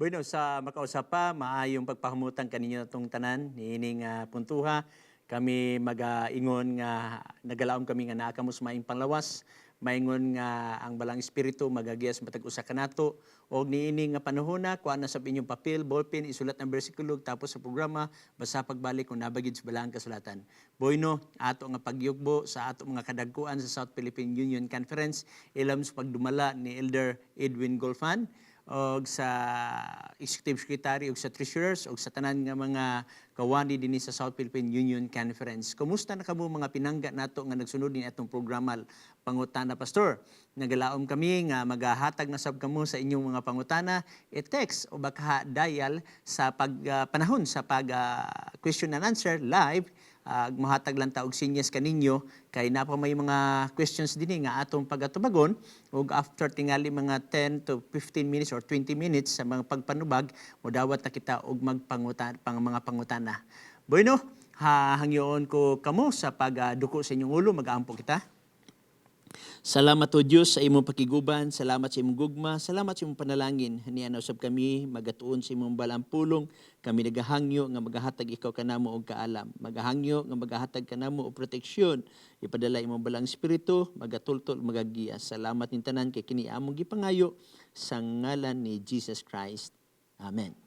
Bueno, sa makausap pa, maayong pagpahamutan kaninyo itong tanan, niining puntuha. Kami mag-ingon nga, nagalaom kami nga naa kamos maing panglawas, maingon nga ang balang espiritu magagiyas matag usa kanato og niini nga panahon na kuha na sa inyong papel, ballpen, isulat ang bersikulo tapos sa programa basta pagbalik kung nabagid sa balang kasulatan. Boyno, ato nga pagyugbo sa ato mga kadagkuan sa South Philippine Union Conference ilam sa pagdumala ni Elder Edwin Golfan og sa Executive Secretary og sa Treasurers og sa tanan nga mga kawani dinhi sa South Philippine Union Conference. Kumusta na kamo mga pinangga nato nga nagsunod ni atong programa Pangutana Pastor? Nagalaom kami nga magahatag na sab kamo sa inyong mga pangutana, i-text o baka dial sa panahon sa question and answer live. Mahatag lang ta og sinyas kaninyo kay napa may mga questions dinhi nga atong pagatubagon ug after tingali mga 10 to 15 minutes or 20 minutes sa mga pagpanubag modawat na kita og mga pangutana. Bueno, hangyoon ko kamo sa pagduko sa inyong ulo, mag-aampo kita. Salamat o Diyos sa imong pakiguban, salamat sa imong gugma, salamat sa imong panalangin. Haniana usab kami magatuon sa imong balang pulong, kami nagahangyo nga magahatag ikaw kanamo og kaalam. Magahangyo nga magahatag kanamo og proteksyon. Ipadala imong balang espiritu, magatultol, magagiya. Salamat ning tanan kay kini among gipangayo sa ngalan ni Jesus Christ. Amen.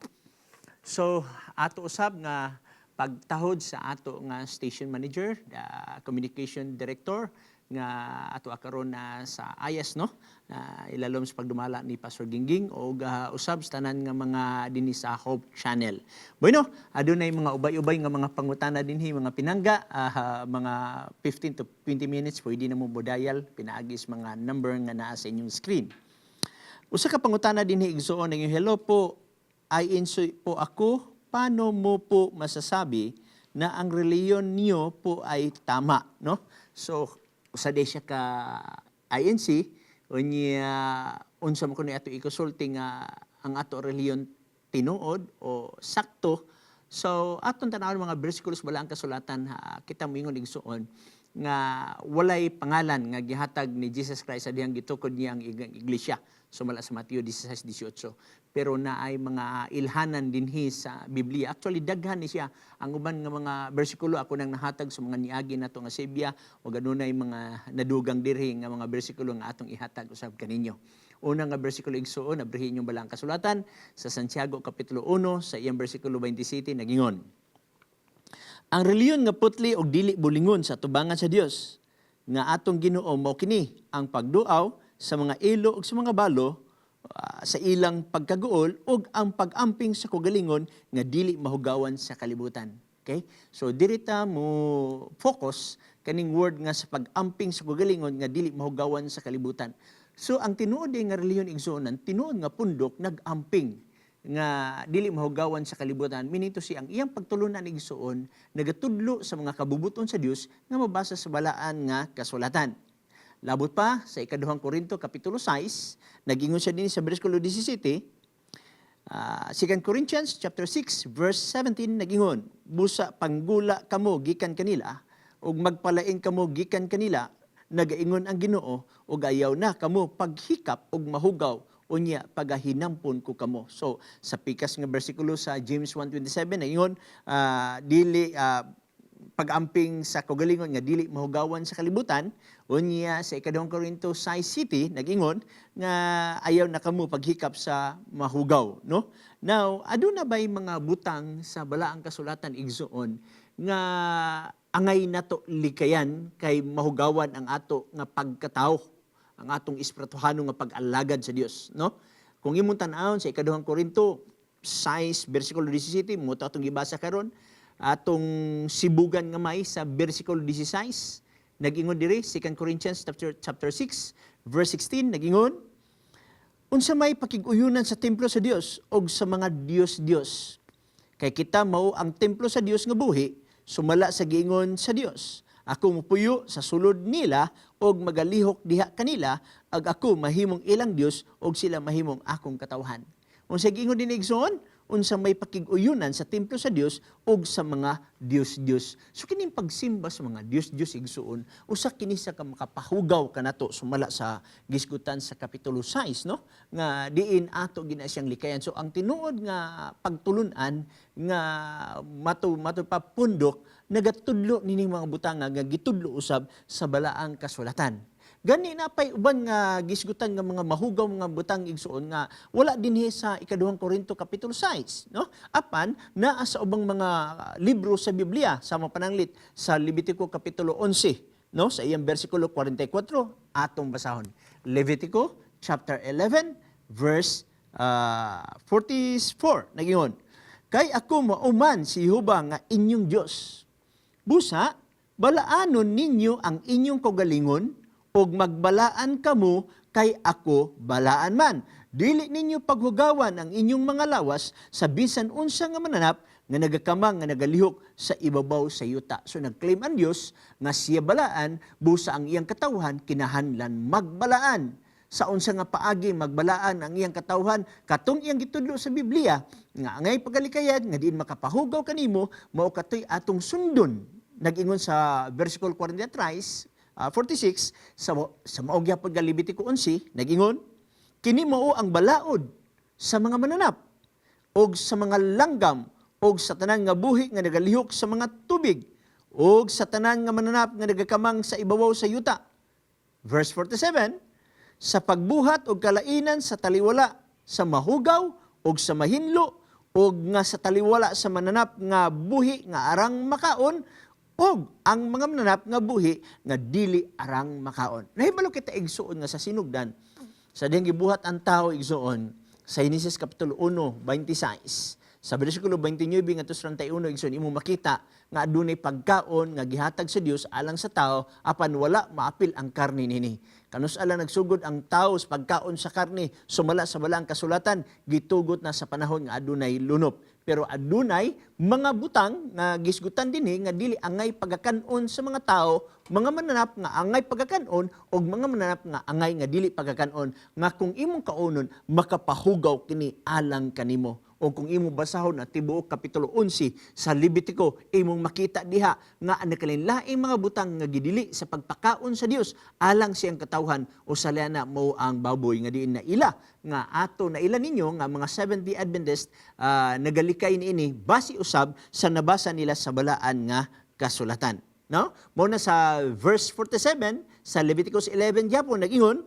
So, ato usab nga pagtahod sa ato nga station manager, the communication director, nga ato akaron na sa IS no ilalom sa pagdumala ni Pastor Gingging o usab sa tanan nga mga dinhi sa Hope Channel. Bueno, adunay mga ubay-ubay nga mga pangutana dinhi, mga pinangga, mga 15 to 20 minutes pwede na mo bodayal pinaagis mga number nga naa sa inyong screen. Usa ka pangutana dinhi igsuon nga hello po, INC po ako, paano mo po masasabi na ang reliyon niyo po ay tama, no? So usa day siya ka INC unya unsa mo kuno ato ikusulti nga ang ato reliyon tinuod o sakto. So aton tanawon mga bersikulos bala ang kasulatan kita moingon igsuon nga walay pangalan nga gihatag ni Jesus Christ sa dihang gitukod niya ang iglesia. Sumala sa Mateo 16:18. Pero naay mga ilhanan dinhi sa Biblia. Actually daghan ni siya. Ang uban nga mga bersikulo ako nang nahatag sa mga niagi nato nga Sebia o ganunay mga nadugang dirhi nga mga bersikulo nga atong ihatag usab kaninyo. Una nga bersikulo igsuon abrihin yung balang kasulatan sa Santiago kapitulo 1 sa iyang bersikulo 27 nagingon. Ang reliyon nga putli og dili bulingon sa tubangan sa Dios nga atong Ginoo mao kini ang pagduaw sa mga ilo ug sa mga balo sa ilang pagkaguol ug ang pag-amping sa kugalingon nga dili mahugawan sa kalibutan. Okay? So dirita mo focus kaning word nga sa pag-amping sa kugalingon nga dili mahugawan sa kalibutan. So ang tinuod nga reliyon igsuonan, tinuod nga pundok nag-amping nga dili mahugawan sa kalibutan. Meaning to ang iyang pagtulunan igsuon nagatudlo sa mga kabubuton sa Dios nga mabasa sa balaan nga kasulatan. Labot pa sa ikaduhang Korinto kapitulo 6, nagingon siya din sa bersikulo 17, 2 Corinthians chapter 6 verse 17 nagingon, busa panggula kamo gikan kanila ug magpalain kamo gikan kanila, nagaingon ang Ginoo ug ayaw na kamo paghikap ug mahugaw unya pagahinampon ko kamo. So sa pikas nga bersikulo sa James 1:27 nagingon, dili pag-amping sa kugalingon nga dili mahugawan sa kalibutan. Unya sa ikaduhang Korinto 6:7 nagingon nga ayaw na kamo paghikap sa mahugaw, no? Now, aduna bay mga butang sa balaang kasulatan igsuon nga angay nato likayan kay mahugawan ang ato nga pagkatao, ang atong espirituhano nga pag-alagad sa Dios, no? Kung imong tan-awon sa ikaduhang Korinto 6 bersikulo 17 mo ta atong gibasa karon, atong sibugan nga may sa bersikulo 16 nagingon diri 2 Corinthians chapter 6 verse 16 nagingon, unsa may pakig-uyunan sa templo sa Dios og sa mga Dios kay kita mao ang templo sa Dios nga buhi, sumala sa giingon sa Dios, ako mupuyo sa sulod nila og magalihok diha kanila, ag ako mahimong ilang Dios og sila mahimong akong katawhan. Unsa giingon din igsoon? unsa may pakig-uyunan sa templo sa Dios ug sa mga Dios-Dios. So kining pagsimba sa mga Dios-Dios igsuon, usa kini sa makapahugaw kanato sumala sa gisgutan sa kapitulo 6, no? Nga diin ato gina siyang likayan. So ang tinuod nga pagtulunan nga mato pa pundok nagatudlo nining mga butanga nga gitudlo usab sa balaang kasulatan. Gani na pay uban nga gisgutan nga mga mahugaw mga butang igsuon nga wala dinhi sa ikaduhang Korinto kapitulo 6, no? Apan naa sa ubang mga libro sa Biblia sa mapananglit sa Levitico kapitulo 11, no? Sa iyang bersikulo 44 atong basahon. Levitico chapter 11 verse 44 nagingon. Kay ako mauman si Jehova nga inyong Dios. Busa balaanon ninyo ang inyong kaugalingon og magbalaan kamo kay ako balaan man. Dili ninyo paghugawan ang inyong mga lawas sa bisan unsa nga mananap nga nagakamang nga nagalihok sa ibabaw sa yuta. So nagclaim ang Dios nga siya balaan, busa ang iyang katawhan kinahanglan magbalaan. Sa unsa nga paagi magbalaan ang iyang katawhan katong iyang gitudlo sa Biblia nga angay pagalikayad nga diin makapahugaw kanimo mao katoy atong sundon. Nag-ingon sa versicle 46 sa maugya pag Levitico 11 nag-ingon, kini mao ang balaod sa mga mananap og sa mga langgam og sa tanan nga buhi nga nagalihok sa mga tubig og sa tanan nga mananap nga nagakamang sa ibabaw sa yuta. Verse 47, sa pagbuhat og kalainan sa taliwala sa mahugaw og sa mahinlo og nga sa taliwala sa mananap nga buhi nga arang makaon og ang mga mananap nga buhi nga dili arang makaon. Nahibalo kita igsuon nga sa sinugdan. Sa diyang gibuhat ang tao igsuon sa Genesis kapitulo 1, 26. Sa bersikulo 29 ngadto 31 igsuon imo makita nga adunay pagkaon nga gihatag sa Dios alang sa tao apan wala maapil ang karne nini. Kanus ala nagsugod ang tao sa pagkaon sa karne sumala sa balang kasulatan gitugot na sa panahon nga adunay lunop. Pero adunay mga butang nga gisgutan dinhi nga dili angay pagakanon sa mga tao, mga mananap nga angay pagakanon og mga mananap nga angay nga dili pagakanon nga kung imong kaonon makapahugaw kini alang kanimo. O kung imong basahon at tibuok kapitulo 11 sa Levitico, imong makita diha nga ang nakalinlaing mga butang nga gidili sa pagpakaon sa Dios alang siyang katawhan o salana mo ang baboy nga diin na ila nga ato na ila ninyo nga mga Seventh-day Adventist nagalikay niini base usab sa nabasa nila sa balaan nga kasulatan. No? Muna sa verse 47 sa Leviticus 11 gyapon nag-ingon,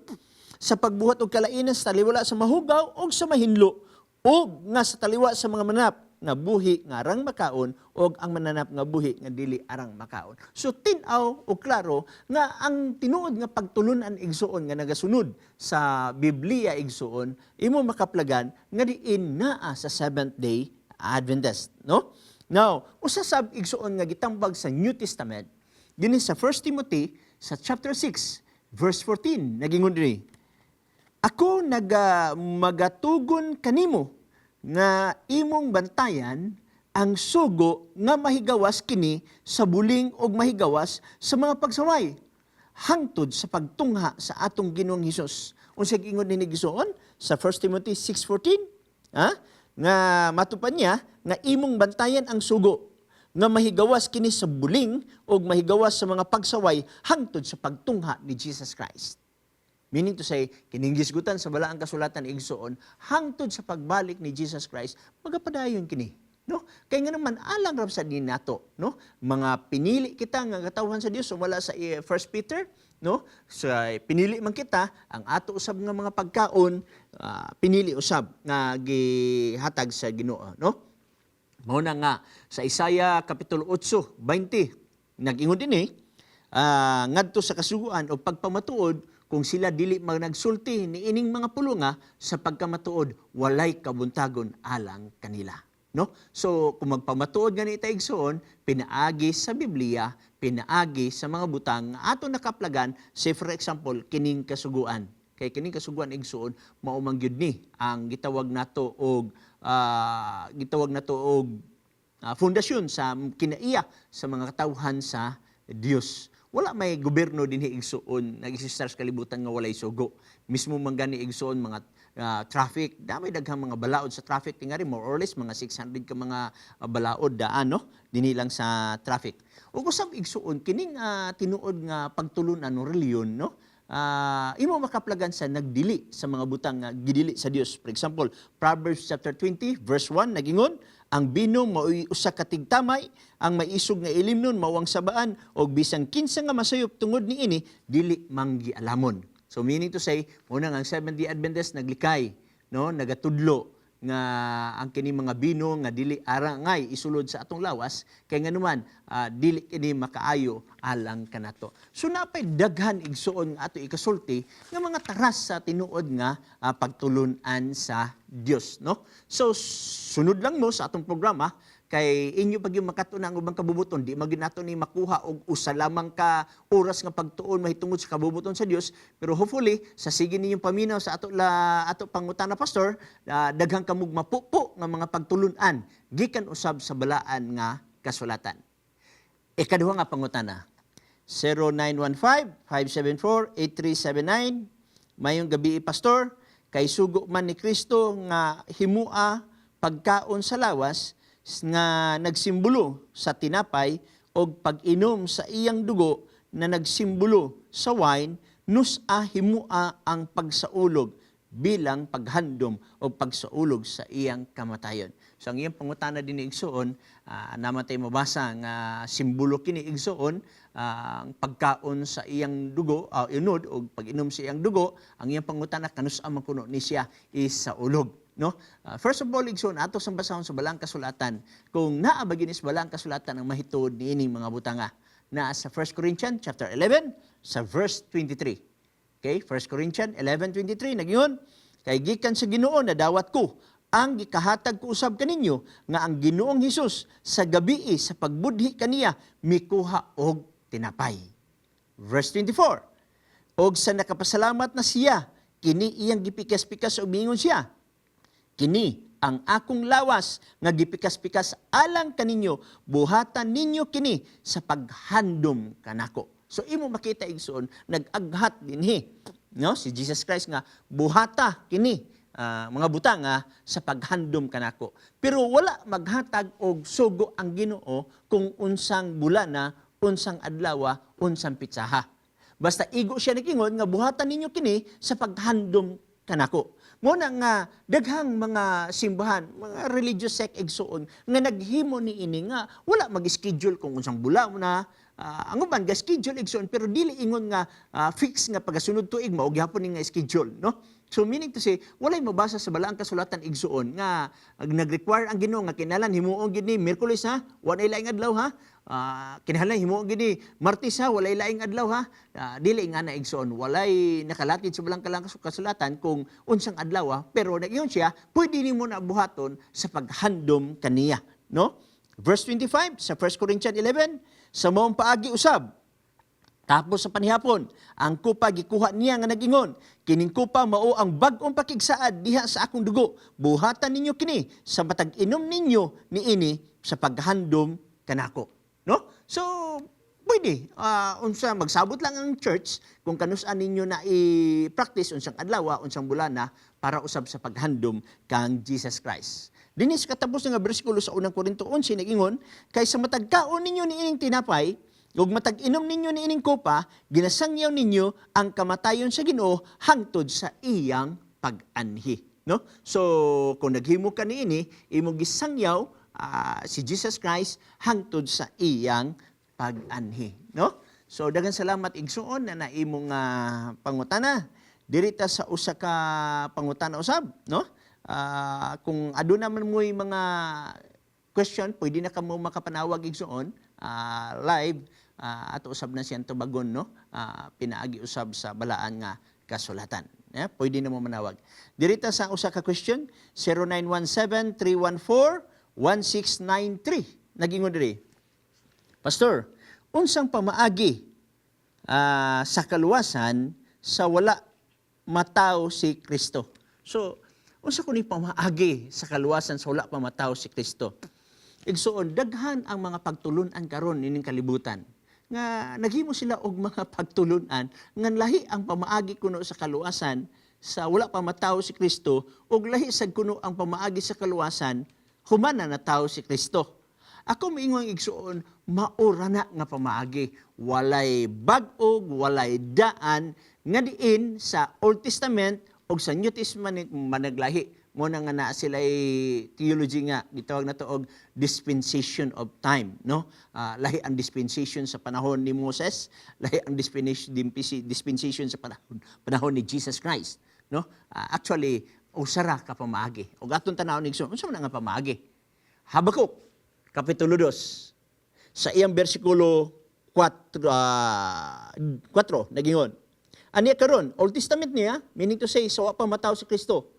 sa pagbuhat og kalainan sa taliwala sa mahugaw og sa mahinlo og nga sa taliwa sa mga mananap nga buhi nga arang makaon og ang mananap nga buhi nga dili arang makaon. So tin-aw o klaro nga ang tinuod nga pagtulunan igsuon nga nagasunod sa Biblia igsuon imo makaplagan nga diin naa sa Seventh-day Adventist, no? Now, usa sab igsuon nga gitambag sa New Testament dinhi sa 1 Timothy sa chapter 6 verse 14 nagingon diri, ako magatugon kanimo nga imong bantayan ang sugo nga mahigawas kini sa buling og mahigawas sa mga pagsaway hangtod sa pagtungha sa atong Ginoong Hesus. Unsay giingon ni Gisuon sa 1 Timothy 6:14? Nga matupan niya nga imong bantayan ang sugo nga mahigawas kini sa buling og mahigawas sa mga pagsaway hangtod sa pagtungha ni Jesus Christ. Meaning to say, kining gisgutan sa balaang kasulatan igsuon hangtod sa pagbalik ni Jesus Christ, magapadayon kini, no? Kay nga naman alang rab sa din nato, no? Mga pinili kita nga katawhan sa Dios wala sa 1 Peter, no? So pinili man kita ang ato usab nga mga pagkaon, pinili usab nga gihatag sa Ginoo, no? Mao na nga sa Isaiah kapitulo 8:20 nag-ingon dinhi ngadto sa kasuguan o pagpamatuod kung sila dili nagsulti ni ining mga pulunga sa pagkamatuod walay kabuntagon alang kanila, no? So kung magpamatuod gani ta igsoon pinaagi sa Biblia, pinaagi sa mga butang nga ato nakaplagan, say for example kining kasuguan. Kay kining kasuguan igsoon mao man gyud ni ang gitawag nato og pundasyon sa kinaiya sa mga katawhan sa Dios. wala may gobyerno din igsuon nag-existar sa kalibutan nga walay sugo. Mismo man gani igsuon mga traffic, damay daghang mga balaod sa traffic tingari more or less mga 600 ka mga balaod daan no dinhi lang sa traffic. Ug usab igsuon kining tinuod nga pagtulunan no reliyon no. Imo makaplagan sa nagdili sa mga butang nga gidili sa Dios. For example, Proverbs chapter 20 verse 1 nagingon, ang binom mao'y usa ka tigtamay, ang maisog nga ilim nun mawang sabaan og bisang kinsa nga masayop tungod niini dili manggialamon. So meaning to say, muna nga ang Seventh-day Adventist naglikay, no, nagatudlo nga ang kini mga bino nga dili arangay isulod sa atong lawas kay nganuman dili kini makaayo alang kanato. So napay daghan igsuon nga ato ikasulti nga mga taras sa tinuod nga pagtulunan sa Dios, no? So sunod lang mo sa atong programa kay inyo pag yung makatuna ang ubang kabubuton, di magin nato ni makuha og usa lamang ka oras nga pagtuon mahitungod sa kabubuton sa Dios, pero hopefully sa sige ninyong paminaw sa ato pangutana pastor, daghang kamug mapupo nga mga pagtulunan gikan usab sa balaan nga kasulatan. Ikaduha nga pangutana, 0915-574-8379. Mayong gabi pastor, kay sugo man ni Kristo nga himua pagkaon sa lawas nga nagsimbolo sa tinapay o pag-inom sa iyang dugo na nagsimbolo sa wine, nus-a himua ang pagsaulog bilang paghandom o pagsaulog sa iyang kamatayon. So ang iyang pangutana din ni igsuon, naman tayo mabasa nga simbolo kini igsuon, ang pagkaon sa iyang dugo, inod o pag-inom sa iyang dugo, ang iyang pangutana kanus-a man kuno ni siya isaulog. No? First of all, igsoon, ato sa basahon sa balang kasulatan, kung naabagin is balang kasulatan ang mahitod ni ining mga butanga, na sa 1 Corinthians chapter 11, sa verse 23. Okay, 1 Corinthians 11:23, nagyon, kay gikan sa Ginoo na dawat ko, ang gikahatag ko usab kaninyo, nga ang Ginoong Hesus sa gabii sa pagbudhi kaniya, mikuha og tinapay. Verse 24, og sa nakapasalamat na siya, kini iyang gipikas-pikas og mingon siya, kini ang akong lawas nga gipikas-pikas alang kaninyo, buhatan ninyo kini sa paghandom kanako. So imo makita igsoon nag-aghat dinhi, no, si Jesus Christ nga buhata kini mga butang sa paghandom kanako. Pero wala maghatag og sugo ang Ginoo kung unsang bulana, unsang adlaw, unsang pitsaha. Basta igo siya nagingon nga buhatan ninyo kini sa paghandom kanako. Muna nga daghang mga simbahan, mga religious sect igsuon nga naghimo ni ini nga wala mag-schedule kung unsang bula na ang uban ga schedule igsuon pero dili ingon nga fix nga pagasunod tuig mao gyapon ni nga schedule, no? So meaning to say, walay mabasa sa balaang kasulatan igsuon nga nag-require ang Ginoo nga kinahanglan himuon gid ni Miyerkules walay laing adlaw kinahanglan himuon gid ni Martes walay laing adlaw dili nga na igsuon, walay nakalatid sa balaang kasulatan kung unsang adlaw pero nagyon siya pwede nimo na buhaton sa paghandom kaniya, no? Verse 25 sa 1 Corinthians 11, sa maong paagi usab, tapos sa panihapon, ang kupa gikuha niya nga nagingon, kining kupa mao ang bag-ong pakigsaad diha sa akong dugo. Buhatan ninyo kini sa matag inom ninyo niini sa paghandom kanako. No? So pwede unsa magsabot lang ang church kung kanus-an ninyo na i-practice unsang adlaw, unsang bulana para usab sa paghandom kang Jesus Christ. Dinis katapos nga bersikulo sa 1 Korinto 11 nagingon, kay sa matag kaon ninyo niining tinapay ug matag inom ninyo ni ining kopa, ginasangyaw ninyo ang kamatayon sa Ginoo hangtod sa iyang pag-anhi, no? So kung naghimo ka niini, imo gisangyaw si Jesus Christ hangtod sa iyang pag-anhi, no? So daghang salamat igsuon na naimong pangutana dirita sa usa ka pangutana usab, no? Kung aduna man mo'y mga question, pwede na kamo makapanawag igsuon live ato usab na siyang tubagon, no? Pinaagi usab sa balaan nga kasulatan. Pwede na mo manawag. Dirita sa usa ka question, 0917-314-1693. Nagingon diri, Pastor, unsang pamaagi sa kaluwasan sa wala mataw si Kristo? So, unsa ko ni pamaagi sa kaluwasan sa wala pa mataw si Kristo? Igsuon, daghan ang mga pagtulunan karon ining kalibutan. nga naghimo sila og mga pagtulunan nga lahi ang pamaagi kuno sa kaluwasan sa wala pa matawo si Kristo ug lahi sad kuno ang pamaagi sa kaluwasan human na natawo si Kristo. Ako miingon igsuon maura na nga pamaagi, walay bag-og, walay daan nga diin sa Old Testament ug sa New Testament managlahi. Mo na nga na sila theology nga gitawag na to og dispensation of time, no? Lahi ang dispensation sa panahon ni Moses, lahi ang dispensation sa panahon ni Jesus Christ, no? Actually usara ka pamaagi. Ug aton tanaw ni unsa man nga pamaagi? Habakuk kapitulo 2 sa iyang bersikulo 4 nagingon. Aniya karon Old Testament niya, meaning to say sa wa pa mataw si Kristo.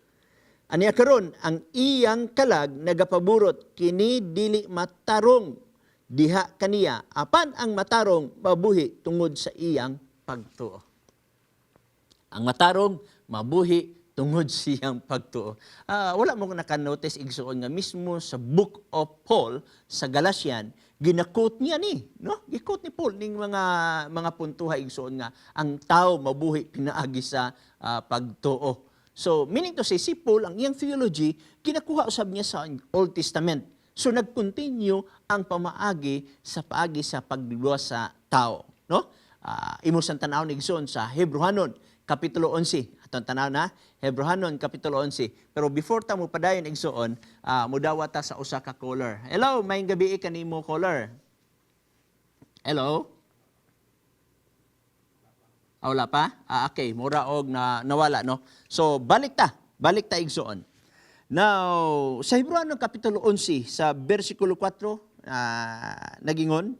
Aniya karon ang iyang kalag nagapaburot kini dili matarong diha kaniya apan ang matarong mabuhi tungod sa iyang pagtuo. Ang matarong mabuhi tungod sa iyang pagtuo. Wala mo naka-notice igsuon nga mismo sa Book of Paul sa Galatian ginakot niya ni, no? Gikot ni Paul ning mga puntuha igsuon nga ang tao mabuhi pinaagi sa pagtuo. So, meaning to say, si Paul, ang iyang theology, kinakuha usab niya sa Old Testament. So, nag-continue ang pamaagi sa paagi sa pagluwas sa tao. No? Imo sang tanaw ni Igsoon sa Hebrehanon, Kapitulo 11. Atong tanaw na, Hebrehanon, Kapitulo 11. Pero before ta mo padayon Igsoon, mudawa ta sa usa ka caller. Hello, maayong gabi kanimo caller. Hello? Wala pa? Okay, mura og nawala, no? So, balik ta igsoon. Now, sa Hebreano Kapitulo 11, sa versikulo 4, nagingon,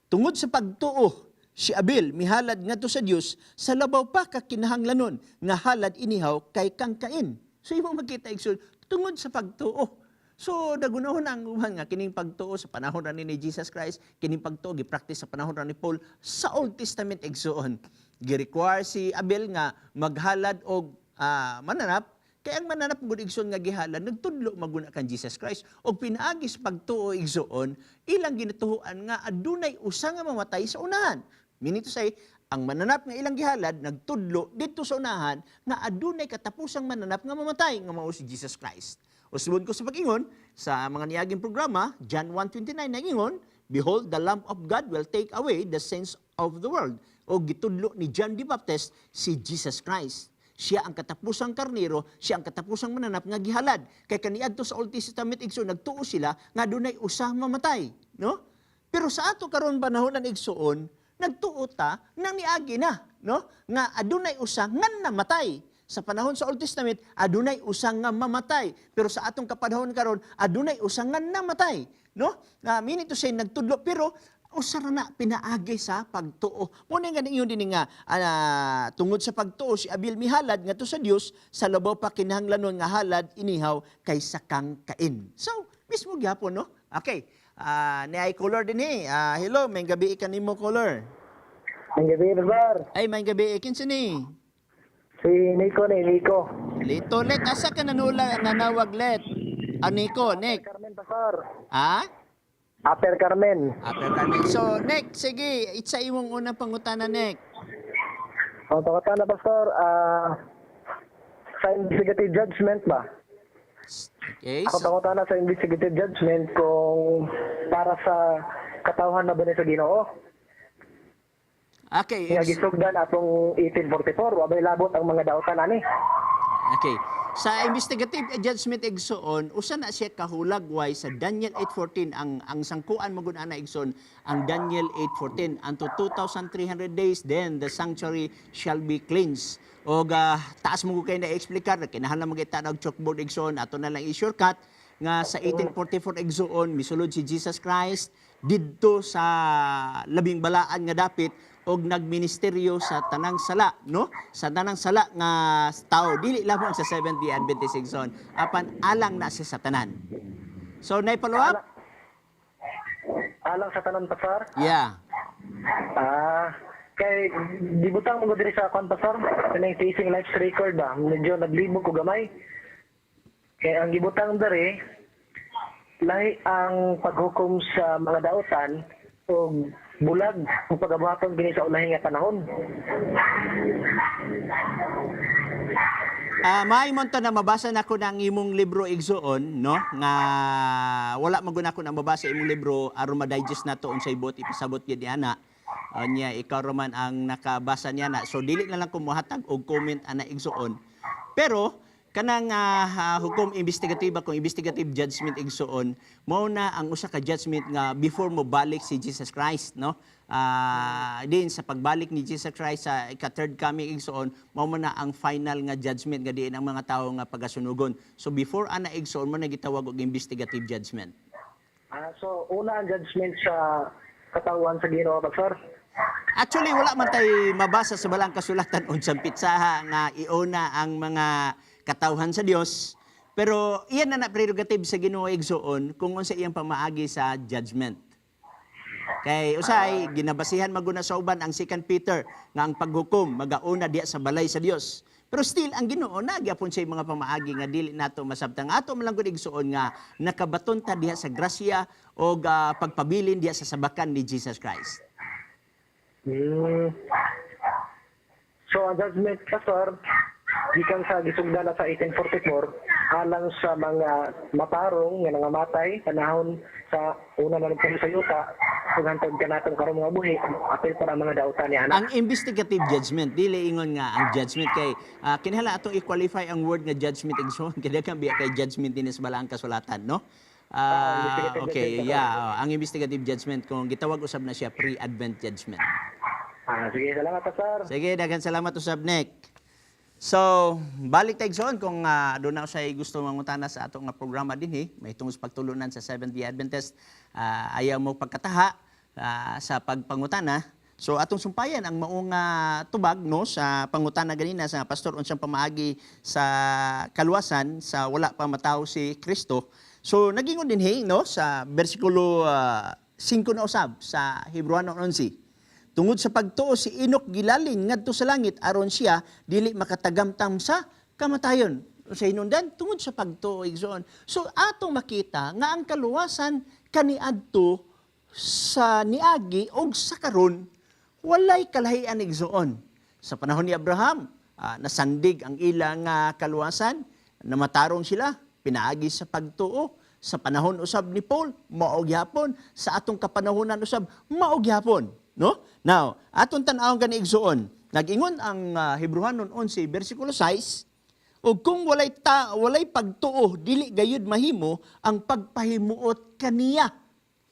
tungod sa pagtuo, si Abel mihalad ngadto sa Dios sa labaw pa ka kinahanglanon nga halad inihaw kay kang Cain. So, imong makita igsoon, tungod sa pagtuo. So, nagunahon ang uban nga kining pagtuo sa panahon ra ni Jesus Christ, kining pagtuo gi-practice sa panahon ra ni Paul sa Old Testament igsoon. Gi-require si Abel nga maghalad og mananap, kay ang mananap gud igsoon nga gihalad nagtudlo maguna kan Jesus Christ og pinaagi sa pagtuo igsoon ilang ginatuhuan nga adunay usa nga mamatay sa unahan. Meaning to say, ang mananap nga ilang gihalad nagtudlo didto sa unahan nga adunay katapusang mananap nga mamatay nga mao si Jesus Christ. Usbon ko sa pag-ingon sa mga niyaging programa, John 1:29 nagingon, behold, the Lamb of God will take away the sins of the world. O gitudlo ni John the Baptist si Jesus Christ. Siya ang katapusang karnero, siya ang katapusang mananap nga gihalad. Kay kaniadto sa Old Testament igsoon nagtuo sila nga dunay usa mamatay, no? Pero sa ato karon panahonan igsoon, nagtuo ta nang niagi na, no? Nga adunay usa nga namatay. Sa panahon sa Old Testament, adunay usa nga mamatay. Pero sa atong kapanahon karon, adunay usa nga namatay, no? Meaning to say nagtudlo pero usara na pinaagi sa pagtuo. Muna nga ninyo din nga tungod sa pagtuo si Abel mihalad ngadto sa Dios sa labaw pa kinahanglanon nga halad inihaw kaysa kang Cain. So, mismo gyapon, no? Okay. Niay caller din hello, may gabi kanimo caller. Ang gabi, Bar. Ay, may gabi kinsa ni? Si Nico. Lito, let. Asa ka nanawag, let? Nico, Nick. Carmen, Pastor. Upper Upper Carmen. Carmen. So, Nick, sige, itsa imong unang pangutana, Nick. Ang pakatan na, Pastor, sa investigative judgment ba? Okay, Ako pakatan na sa investigative judgment kung para sa katawhan na ba ni sa Ginoo. okay. Nga gisugdan atong 1844, wabay labot ang mga dautan ani. Okay. Sa investigative judgment igsoon, usa na siya kahulagway sa Daniel 8:14 ang sangkuan mo gud ana igsoon ang Daniel 8:14 unto 2,300 days then the sanctuary shall be cleansed. Og taas mo kay na explicar kinahanglan magita og chalkboard igsoon ato na lang i-shortcut nga sa 1844 igsoon misulod si Jesus Christ didto sa labing balaan nga dapit og nagministeryo sa tanang sala, no? Sa tanang sala nga tao dili lamang sa Seventh-day Adventist igsoon apan alang na siya sa tanan. So nay follow up? Alang sa tanan, Pastor? Yeah. Kay dibutang mo diri sa kon, Pastor. Kanang facing life record ba? Medyo naglibog ko gamay. Kay ang gibutang diri lahi ang paghukom sa mga dautan o bulag kung pagabuhaton gini sa ulahin nga panahon. Maimon to na mabasa na ko ng imong libro igsuon, no? Nga wala man gud ako na mabasa imong libro aron ma-digest nato unsay buot ipasabot gyud ana. Nya ikaw raman ang nakabasa niya na. So dili na lang ko mohatag og comment ana igsuon. Pero kanang hukom investigatiba kung investigative judgment igsuon, mao na ang usa ka judgment nga before mo balik si Jesus Christ, no? Din sa pagbalik ni Jesus Christ sa ika-third coming igsuon, mao man na ang final nga judgment nga diin ang mga tawo nga pagasunugon. So before ana igsuon mo na gitawag og investigative judgment. So una ang judgment sa katawan sa Ginoo, Pastor. Actually wala man tay mabasa sa balang kasulatan unsang pitsaha nga iuna ang mga katawhan sa Dios, pero iyan na prerogative sa Ginoo igsuon kung unsa iyang pamaagi sa judgment. Kay usay ginabasihan maguna sa uban ang 2 Peter nga ang paghukom magauna diya sa balay sa Dios. Pero still ang Ginoo nagyapon sa mga pamaagi nga dili nato masabtang ato man lang gud igsuon nga nakabaton ta diha sa grasya o pagpabilin diya sa sabakan ni Jesus Christ. So ang judgment, Pastor, gikan sa gisugdana sa 1844 alang sa mga matarong nga nangamatay panahon sa una na nagpuyo sa yuta ug hantod kanatong karon mga buhi apil para mga dautan ni anak. Ang investigative judgment dili ingon nga ang judgment kay kinahanglan ato i-qualify ang word nga judgment igsoon kay kan biya kay judgment dinhi sa balaang kasulatan, no? Investigative Okay, judgment, yeah, ang investigative judgment kung gitawag usab na siya pre-advent judgment. Sige, salamat, Pastor. Sige, daghang salamat usab Nick. So, balik tayo igsoon kung doon na usay gusto mangutana sa ato nga programa dinhi, may tungod sa pagtulunan sa Seventh-day Adventist, ayaw mo pagkataha sa pagpangutana. So atong sumpayan ang maong tubag no sa pangutana ganina sa pastor unsang pamaagi sa kaluwasan sa wala pa mataw si Kristo. So nagingon dinhi no sa bersikulo 5 na usab sa Hebreano 11. Tungod sa pagtuo si Enoch gilalin ngadto sa langit aron siya dili makatagamtam sa kamatayon. Sa hinungdan tungod sa pagtuo igsoon. So atong makita nga ang kaluwasan kaniadto sa niagi og sa karon walay kalahian igsoon. Sa panahon ni Abraham, nasandig ang ilang kaluwasan, namatarong sila, pinaagi sa pagtuo. Sa panahon usab ni Paul, maog yapon. Sa atong kapanahonan usab, maog yapon. No? Now, atong tan-awon gani igsuon. Nag-ingon ang Hebreano 11 bersikulo 6, ug kung walay pagtuo dili gayud mahimo ang pagpahimuot kaniya.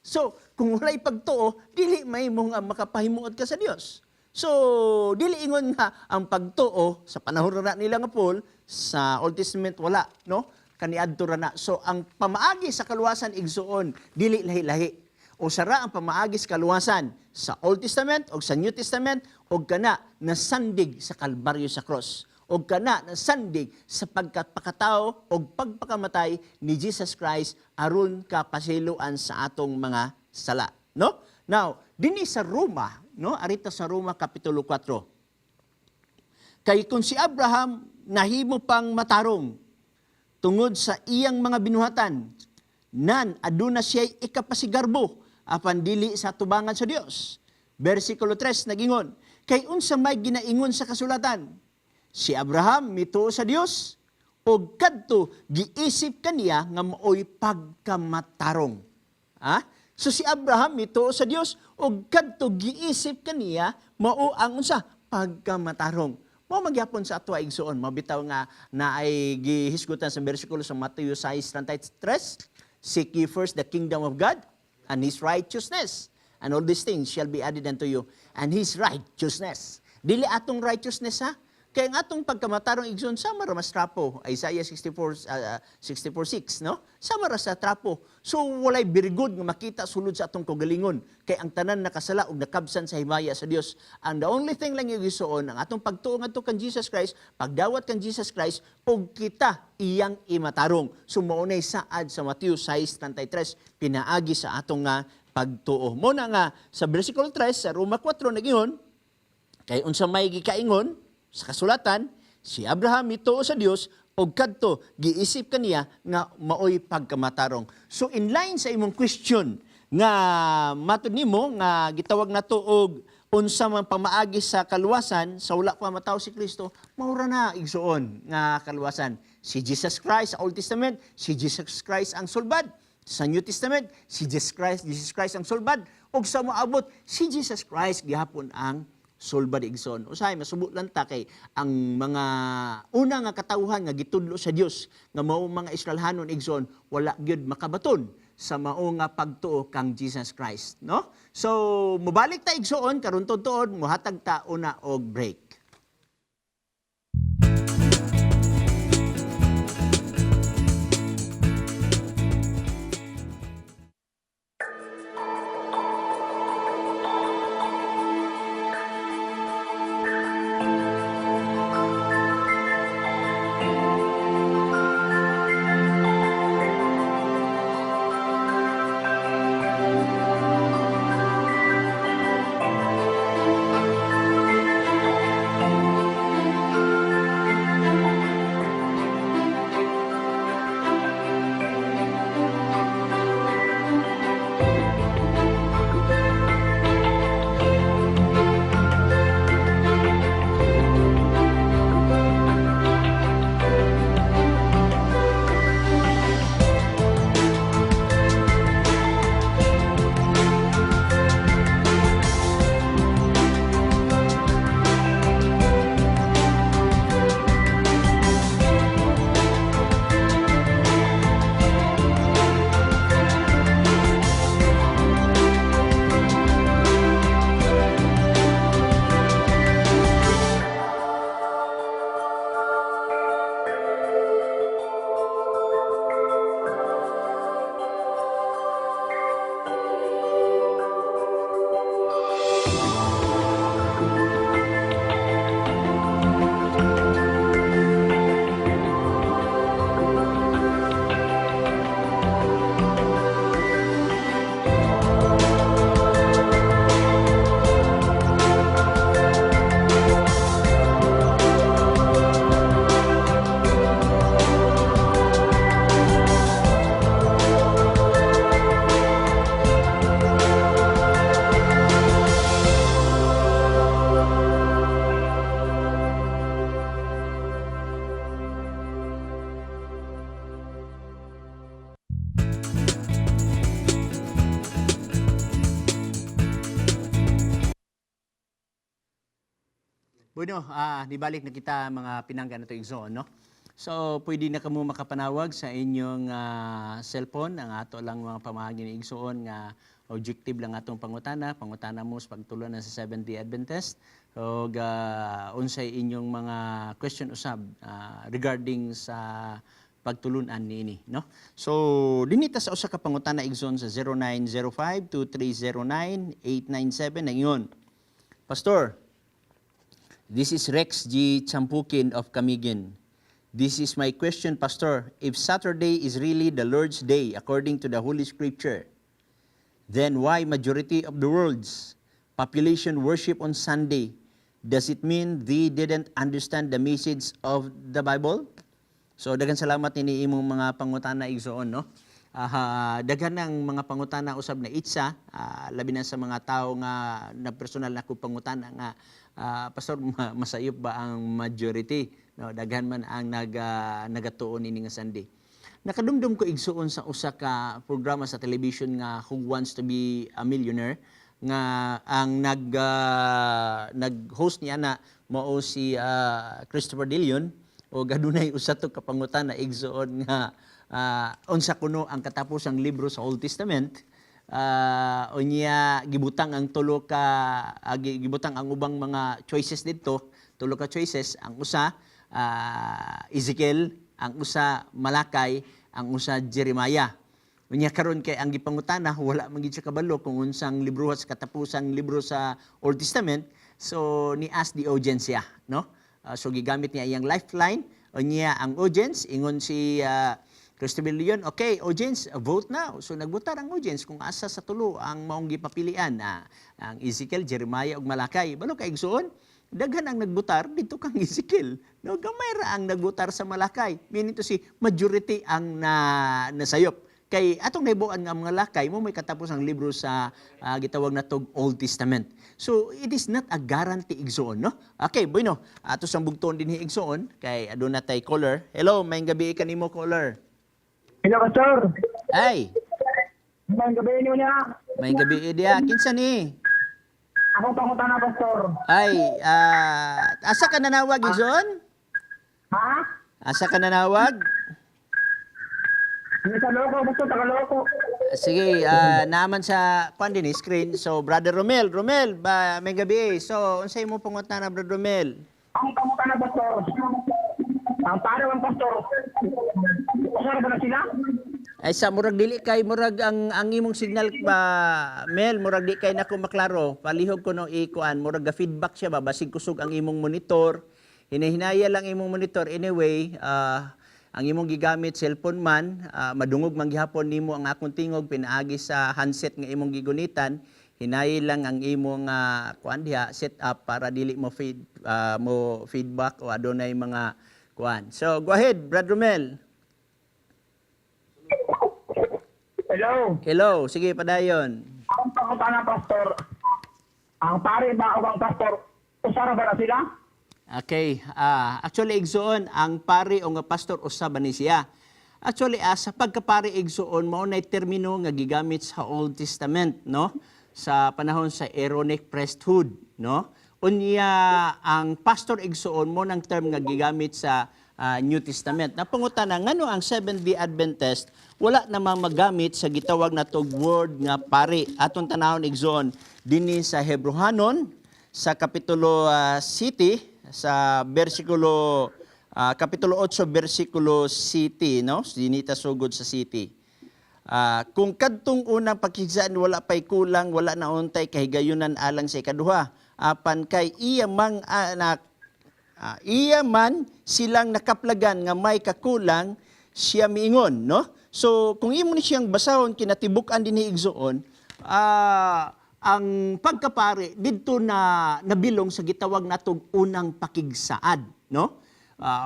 So, kung walay pagtuo dili mahimo nga makapahimuot ka sa Dios. So, dili ingon nga ang pagtuo sa panahon ra nila nga Paul sa Old Testament wala, no? Kaniadto ra na. So, ang pamaagi sa kaluwasan igsuon dili lahi-lahi. O sara ang pamaagi sa kaluwasan sa Old Testament o sa New Testament o kana nasandig sa Kalbaryo sa cross o kana nasandig sa pagkapakatao o pagpakamatay ni Jesus Christ aron kapasiluan sa atong mga sala, no? Now, dinhi sa Roma, no? Arita sa Roma kapitulo 4. Kay kung si Abraham nahimo pang matarong tungod sa iyang mga binuhatan, nan aduna siya'y ikapasigarbo apan dili sa tubangan sa Dios. Bersikulo 3 nagingon, kay unsa may ginaingon sa kasulatan, si Abraham mituo sa Dios og kadto giisip kaniya nga maoy pagkamatarong. So si Abraham mituo sa Dios og kadto giisip kaniya mao ang unsa pagkamatarong. Mao magyapon sa ato igsuon mabitaw nga naay gihisgutan sa bersikulo sa Mateo 6:33, seek ye first the kingdom of God and His righteousness, and all these things shall be added unto you. And His righteousness. Dili atong righteousness ha? Kaya ang atong pagkamatarong igsoon, sama ra mas trapo. Isaiah 64:6, no? Sama ra sa trapo. So, walay birgod nga makita sulod sa atong kagalingon. Kaya ang tanan nakasala ug nakabsan sa himaya sa Dios. And the only thing lang yung igsoon, ang atong pagtuo ngadto kan Jesus Christ, pagdawat kan Jesus Christ, ug kita iyang imatarong. So, maunay saad sa Mateo 6:33, pinaagi sa atong nga pagtuo. Muna nga, sa versikulo 3, sa Roma 4, nagingon, kay unsa may gikaingon, sa kasulatan, si Abraham mituo sa Dios og kadto giisip kaniya nga maoy pagkamatarong. So in line sa imong question nga matud nimo nga gitawag nato og unsa man pamaagi sa kaluwasan sa wala pa mataw si Kristo, maura na igsuon nga kaluwasan. Si Jesus Christ sa Old Testament, si Jesus Christ ang sulbad. Sa New Testament, si Jesus Christ ang sulbad. Og sa moabot, si Jesus Christ gihapon ang sulbad igsoon. Usahay masubo lang ta kay ang mga una nga katawhan nga gitudlo sa Dios nga mao mga Israelhanon igsoon wala gyud makabaton sa mao nga pagtuo kang Jesus Christ, no? So mobalik ta igsoon karon tuod mohatag ta una og break. Bueno, nibalik na kita mga pinangga na ito igsoon, no? So, pwede na kamo makapanawag sa inyong cellphone. Ang ato lang mga pamahagi ni igsoon nga objective lang atong pangutana mo sa pagtulo na sa Seventh-day Adventist. O unsay inyong mga question usab regarding sa pagtulunan niini, no? So, dinita sa usa ka pangutana igsoon sa 0905-2309-897 na ingon. Pastor, this is Rex G. Champukin of Camiguin. This is my question, Pastor. If Saturday is really the Lord's Day according to the Holy Scripture, then why majority of the world's population worship on Sunday? Does it mean they didn't understand the message of the Bible? So, daghang salamat ini imong mga pangutana igsoon, no? Daghan ng mga pangutana usab na itsa, labi na sa mga tao nga na personal na ko pangutana nga Pastor, masayop ba ang majority? No, daghan man ang nagatuon ini nga Sunday. Nakadumdum ko igsuon sa usa ka programa sa television nga Who Wants to Be a Millionaire nga ang nag-host niya na mao si Christopher De Leon o gadunay usa to ka pangutana igsuon nga unsa kuno ang katapusang libro sa Old Testament. Unya gibutang ang tulo ka gibutang ang ubang mga choices dito, tulo ka choices, ang usa Ezekiel, ang usa Malakay, ang usa Jeremiah. Unya karon kay ang gipangutana wala man gid siya kabalo kung unsang libro sa katapusang libro sa Old Testament, so ni ask the audience ya, no? So gigamit niya iyang lifeline. Unya ang audience ingon si Christopher Leon, okay, audience, vote now. So nagbutar ang audience kung asa sa tulo ang maong gipapilian ang Ezekiel, Jeremiah ug Malakay. Balo kay igsuon, daghan ang nagbutar dito kang Ezekiel. No, gamay ra ang nagbutar sa Malakay. Meaning to si majority ang nasayop Kay atong nahibuan nga mga lakay mo may katapos ang libro sa gitawag na tog Old Testament. So it is not a guarantee igsoon, no? Okay, bueno. Ato sang bugton din igsoon kay aduna tay caller. Hello, may gabi kanimo caller. Hello, Pastor. Ay, Magandang gabi niyo niya. may gabi dia. Kinsa ni? Ako pangutan na, Pastor. Ay, asa ka nanawag igsoon? Ha? Asa ka nanawag? Hindi ka loko, Pastor. Tagaloko. Sige, naman sa kwan din screen. So Brother Romel, ba may gabi. So unsay mo pangutan na Brother Romel? Ang pangutan na, Pastor. Ang pare ng Pastor. Pastor ba na sila? Ay sa murag dili kay murag ang imong signal ba Mel murag di kay nako maklaro. Palihog ko no ikuan murag ga feedback siya ba basig kusog ang imong monitor. Hinahinaya lang imong monitor anyway. Ang imong gigamit cellphone man, madungog man gihapon nimo ang akong tingog pinaagi sa handset nga imong gigunitan, hinayi lang ang imong kuan diha setup para dili mo feedback o adunay mga kuan. So go ahead, Brother Mel. Hello. Hello, sige padayon. Ang pangutan na, Pastor. Ang pare ba o ang Pastor? Usara ba na sila? Okay, actually igsoon ang pari o nga pastor usa ba ni siya. Actually sa pagkapari igsoon mao nay termino nga gigamit sa Old Testament, no? Sa panahon sa Aaronic priesthood, no? Unya ang pastor igsoon mo ng term nga gigamit sa New Testament. Napangutana ngano ang Seventh-day Adventist wala namang magamit sa gitawag na tog word nga pari. Atong tanawon igsoon dinhi sa Hebrehanon sa kapitulo 7 sa bersikulo kapitulo 8 bersikulo 7 no dinita sugod sa city. Kung kadtong unang pakigsaan wala pay kulang wala na untay kahigayunan alang sa ikaduha apan kay iya mang anak iya man silang nakaplagan nga may kakulang siya miingon no. So kung imo ni siyang basahon kinatibuk-an dinhi igsoon ang pagkapari didto na nabilong sa gitawag natog unang pakigsaad, no?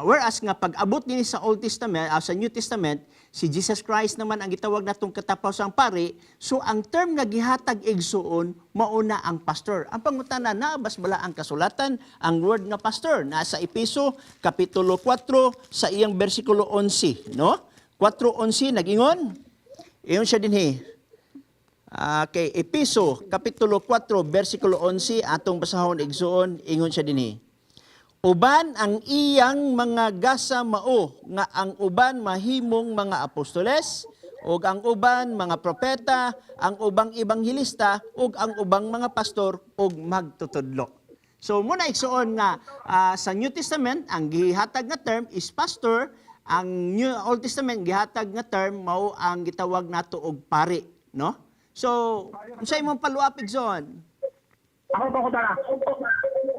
Whereas nga pag-abot dinhi sa Old Testament, sa New Testament, si Jesus Christ naman ang gitawag natong katapusang pari, so ang term nga gihatag igsuon mauna ang pastor. Ang pangutana naabas bala ang kasulatan, ang word nga pastor nasa Epeso kapitulo 4 sa iyang bersikulo 11, no? 4:11 nagingon. Iyon siya dinhi. Kay Epeso kapitulo 4 bersikulo 11 atong basahon igsuon ingon siya dinhi. Uban ang iyang mga gasa mao nga ang uban mahimong mga apostoles ug ang uban mga propeta, ang ubang ibanghilista ug ang ubang mga pastor ug magtutudlo. So muna igsuon nga sa New Testament ang gihatag nga term is pastor, ang New Old Testament gihatag nga term mao ang gitawag nato og pari, no? So, unsay imong follow-up igsoon? Ako pangutan na.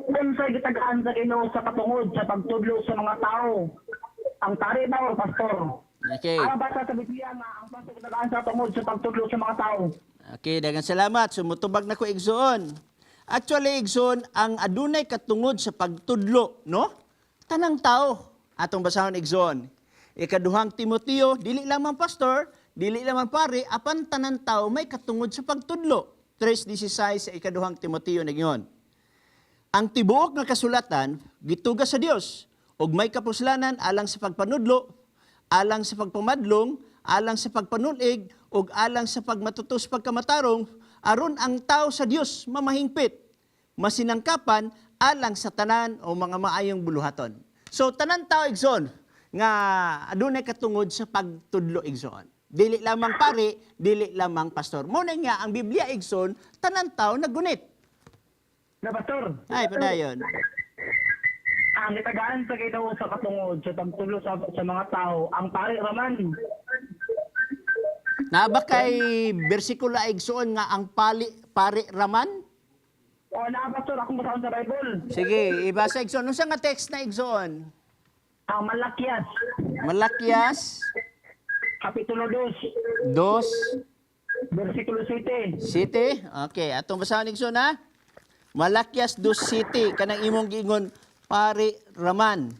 Kung sa gitagaan sa Ginoo sa patungod sa pagtudlo sa mga tao, ang pare ba o pastor? Okay. Ano ba sa Biblia nga ang pastor gitagaan sa patungod sa pagtudlo sa mga tao? Okay, daghang salamat. Sumutubag na ko igsoon. Actually, igsoon ang adunay katungod sa pagtudlo, no? Tanang tao atong basahon igsoon. Ikaduhang Timoteo, dili lamang pastor, dili lamang pare, apan tanan tao may katungod sa pagtudlo. 3:16 sa ikaduhang Timoteo nagingon. Ang tibuok nga kasulatan gitugas sa Dios ug may kapuslanan alang sa pagpanudlo, alang sa pagpamadlong, alang sa pagpanulig ug alang sa pagmatutos pagkamatarong aron ang tao sa Dios mamahingpit, masinangkapan alang sa tanan o mga maayong buluhaton. So tanan tao igsoon nga adunay katungod sa pagtudlo igsoon. Dili lamang pare, dili lamang pastor. Muna nga ang Biblia igsoon tanan tao nagunit. Na pastor? Ay padayon. Ang gitagaan sa Ginoo sa katungod sa pagtudlo sa mga tao, ang pare raman. Na ba kay bersikulo igsoon nga ang pare raman? O na pastor, akong basahon sa Bible. Sige, ibasa igsoon. Unsa nga text na igsoon? Ang Malakias, Malakias kapitulo 2, 2, versikulo 7. City. Okay, atong basahin igsoon ha. Malakias 2 City kanang imong giingon pare raman.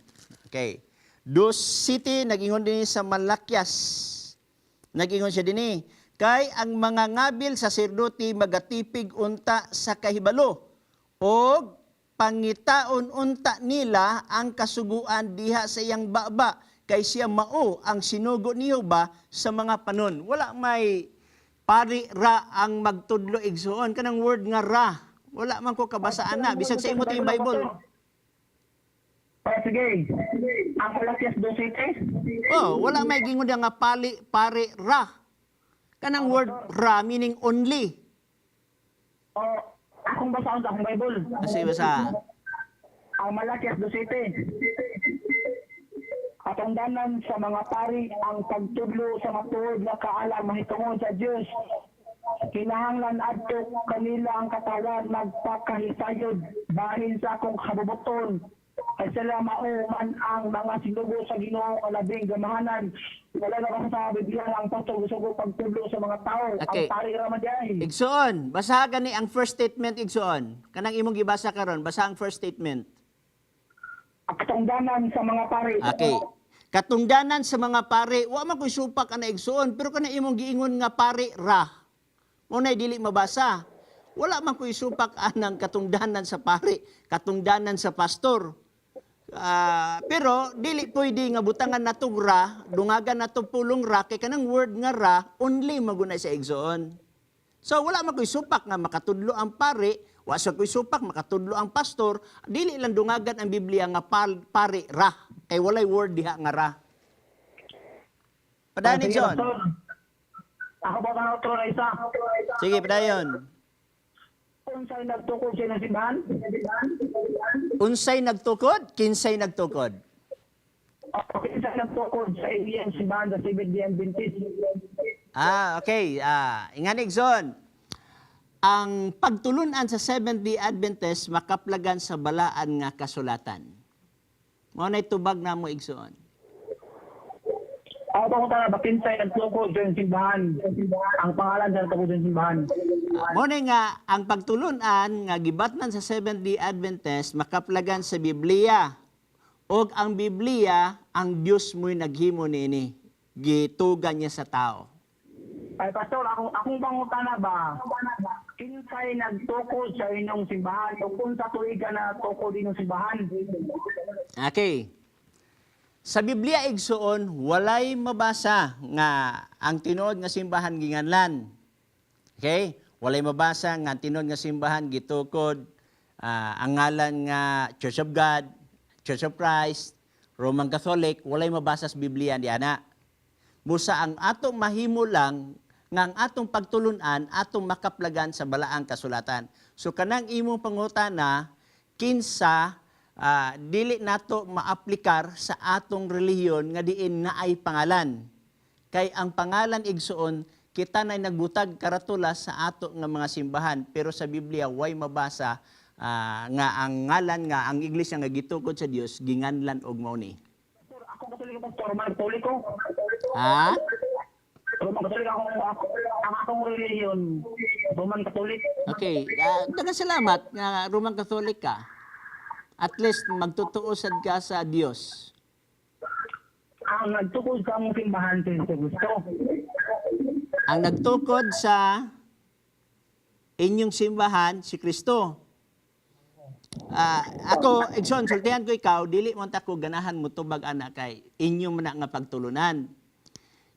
Okay. 2 City nagingon din sa Malakias. Nagingon siya dinhi, kay ang mga ngabil saserdote magatipig unta sa kahibalo og pangitaon unta nila ang kasuguan diha sa iyang baba kay siya mao ang sinugo ni Jehova sa mga panon. Wala may pari ra ang magtudlo igsuon kanang word nga ra. Wala man ko kabasaan na bisag sa imo tiyong Bible. Sige. Ang Malakias 2:7. Oh, wala may gingon nga pari ra. Kanang word ra meaning only. Akong basaon sa akong Bible. Kasi basa. Ang Malakias 2:7. Katungdanan sa mga pari ang pagtudlo sa matuod na kaalam mahitungod sa Dios. Kinahanglan adto kanila ang katawan magpakahisayod bahin sa akong kabubuton. Kay sila mao man ang mga sinugo sa Ginoo nga labing gamahanan. Wala na sa Biblia ang pagtudlo pagtudlo sa mga tao. Okay. Ang pari ra man diay. Igsuon, basa gani ang first statement igsuon. Kanang imong gibasa karon, basa ang first statement. Katungdanan sa mga pari. Okay. Katungdanan sa mga pare, wa man ko'y supak ana igsuon, pero kana imong giingon nga pare ra. Mo nay dili mabasa. Wala man ko'y supak anang katungdanan sa pare, katungdanan sa pastor. Pero dili pwede nga butangan natong ra, dungagan nato pulong ra kay kanang word nga ra only magunay sa igsuon. So wala man ko'y supak nga makatudlo ang pare, wa sa ko'y supak makatudlo ang pastor, dili lang dungagan ang Biblia nga pare ra. Kay walay word diha nga ra. Padayon John. Ako ba ang outro na isa? Sige, padayon. Unsay nagtukod siya ng simbahan? Unsay nagtukod, kinsay nagtukod. Unsay nagtukod sa iyang simbahan sa Seventh-day Adventist? Okay. Inganig John. Ang pagtulunan sa Seventh-day Adventist makaplagan sa balaan nga kasulatan. Mao nay tubag na mo igsuon. Ako ba kung bakinsay nagtukod sa iyang simbahan? Ang pangalan sa nagtukod sa iyang simbahan? Mao nay nga ang pagtulunan nga gibatnan sa Seventh-day Adventist makaplagan sa Biblia. Og ang Biblia ang Dios mo'y naghimo nini. Gitugan niya sa tao. Ay, Pastor, akong pangutana ba? Kinsay nagtukod sa inyong simbahan? O kung sa tuiga na tukod inyong simbahan? Okay. Sa Biblia igsuon walay mabasa nga ang tinuod nga simbahan ginganlan. Okay? Walay mabasa nga ang tinuod nga simbahan gitukod ang ngalan nga Church of God, Church of Christ, Roman Catholic, walay mabasa sa Biblia diana. Busa ang atong mahimo lang nga ang atong pagtulunan atong makaplagan sa balaang kasulatan. So kanang imong pangutana kinsa dili nato maaplikar sa atong relihiyon nga diin naay pangalan. Kay ang pangalan igsuon kita nay nagbutag karatula sa ato nga mga simbahan pero sa Biblia way mabasa nga ang ngalan nga ang iglesia nga gitukod sa Dios ginganlan og mao ni. Pastor, ako Katoliko, Pastor, Roman Katoliko. Ha? Roman Katolik ang akong relihiyon, Roman Katolik. Okay, daghang salamat nga Roman Catholic ka. At least magtutuo sad ka sa Dios. Ang nagtukod sa among simbahan sa Kristo. Ang nagtukod sa inyong simbahan si Kristo. Ako, Igsoon, sultihan ko ikaw, dili mo ta ko ganahan mo tubag anak kay inyo man na nga pagtulunan.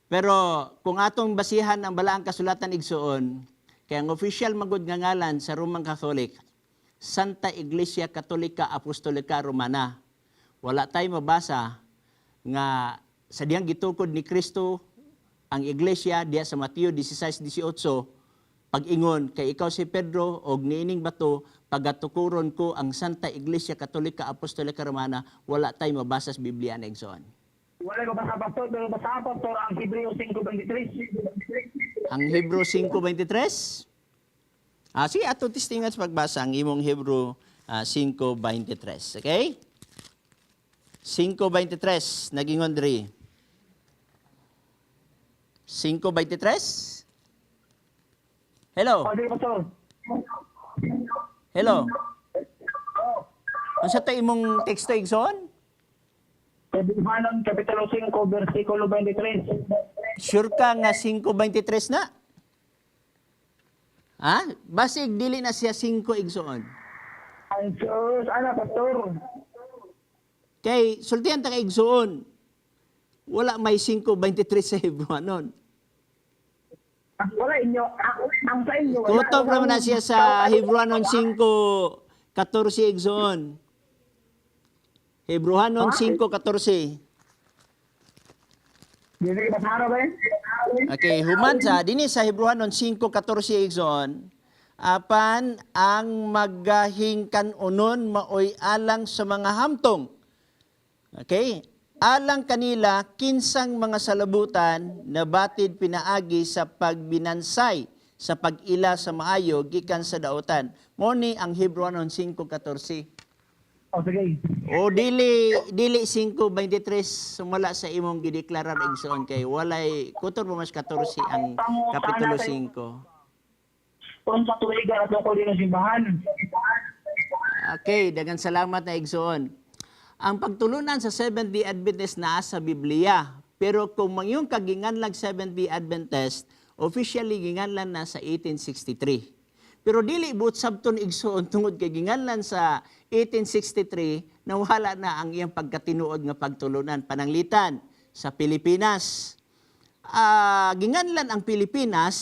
Pero kung atong basihan ang balaang kasulatan Igsoon, kay ang official magud nga ngalan sa Roman Catholic, Santa Iglesia Katolika Apostolika Romana. Wala tay mabasa nga sa diyang gitukod ni Kristo ang iglesia diya sa Mateo 16:18 pag-ingon kay ikaw si Pedro og niining bato pagatukuron ko ang Santa Iglesia Katolika Apostolika Romana, wala tay mabasa sa Biblia na igsoon. Wala ko basa, Pastor, pero basa, Pastor, ang Hebreo 5:23. Ang Hebrew 5:23. Sige, ato testingan sa pagbasa ang imong Hebrew 5:23. Okay? 5:23, nagingon diri. 5:23? Hello? Sige, Pastor. Hello? Unsa to imong teksto igsoon? Kabihanan, Kapitulo 5, versikulo 23. Sure ka nga 5:23 na? Ha? Basig dili na siya 5 igsoon. Ang Diyos, pastor. Kay sultihan ta kay igsoon. Wala may 5:23 sa Hebrewanon. Wala inyo. Ang sa inyo. Kutob naman na siya sa Hebrewanon 5:14 igsoon. Hebrewanon 5:14. Hindi ka masara ba yun? Okay, human sa dinhi sa Hebrewanon 5:14 igsoon, apan ang magahingkan unon maoy alang sa mga hamtong. Okay? Alang kanila kinsang mga salabutan na batid pinaagi sa pagbinansay sa pag-ila sa maayo gikan sa daotan. Mo ni ang Hebrewanon 5:14. O, sige. O dili 5:23 sumala sa imong gideklarar igsoon kay walay kutor mo mas 14 ang kapitulo 5. Kung sa tuwigan at tungkol din ng simbahan. Okay, daghang salamat na igsoon. Ang pagtulunan sa Seventh-day Adventist naa sa Biblia, pero kung mangyong kaginganlag Seventh-day Adventist, officially ginganlan na sa 1863. Pero dili but sabton igsoon tungod kay ginganlan sa 1863 nawala na ang iyang pagkatinuod nga pagtulunan pananglitan sa Pilipinas. Ginganlan ang Pilipinas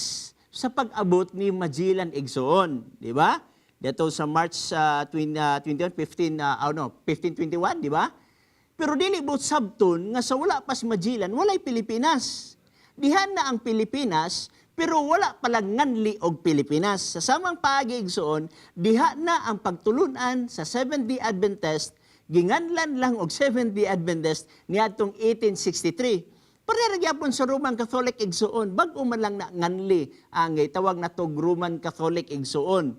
sa pag-abot ni Magellan igsoon, di ba? Dito sa March 1521, di ba? Pero dili but sabton nga sa wala pa si Magellan, walay Pilipinas. Dihan na ang Pilipinas, pero wala palang nganli og Pilipinas. Sa samang paagi igsoon, diha na ang pagtulunan sa Seventh-day Adventist, ginganlan lang og Seventh-day Adventist niadtong 1863. Parehara gyapon sa Roman Catholic igsoon, bag-o man lang na nganli ang tawag nato Roman Catholic igsoon.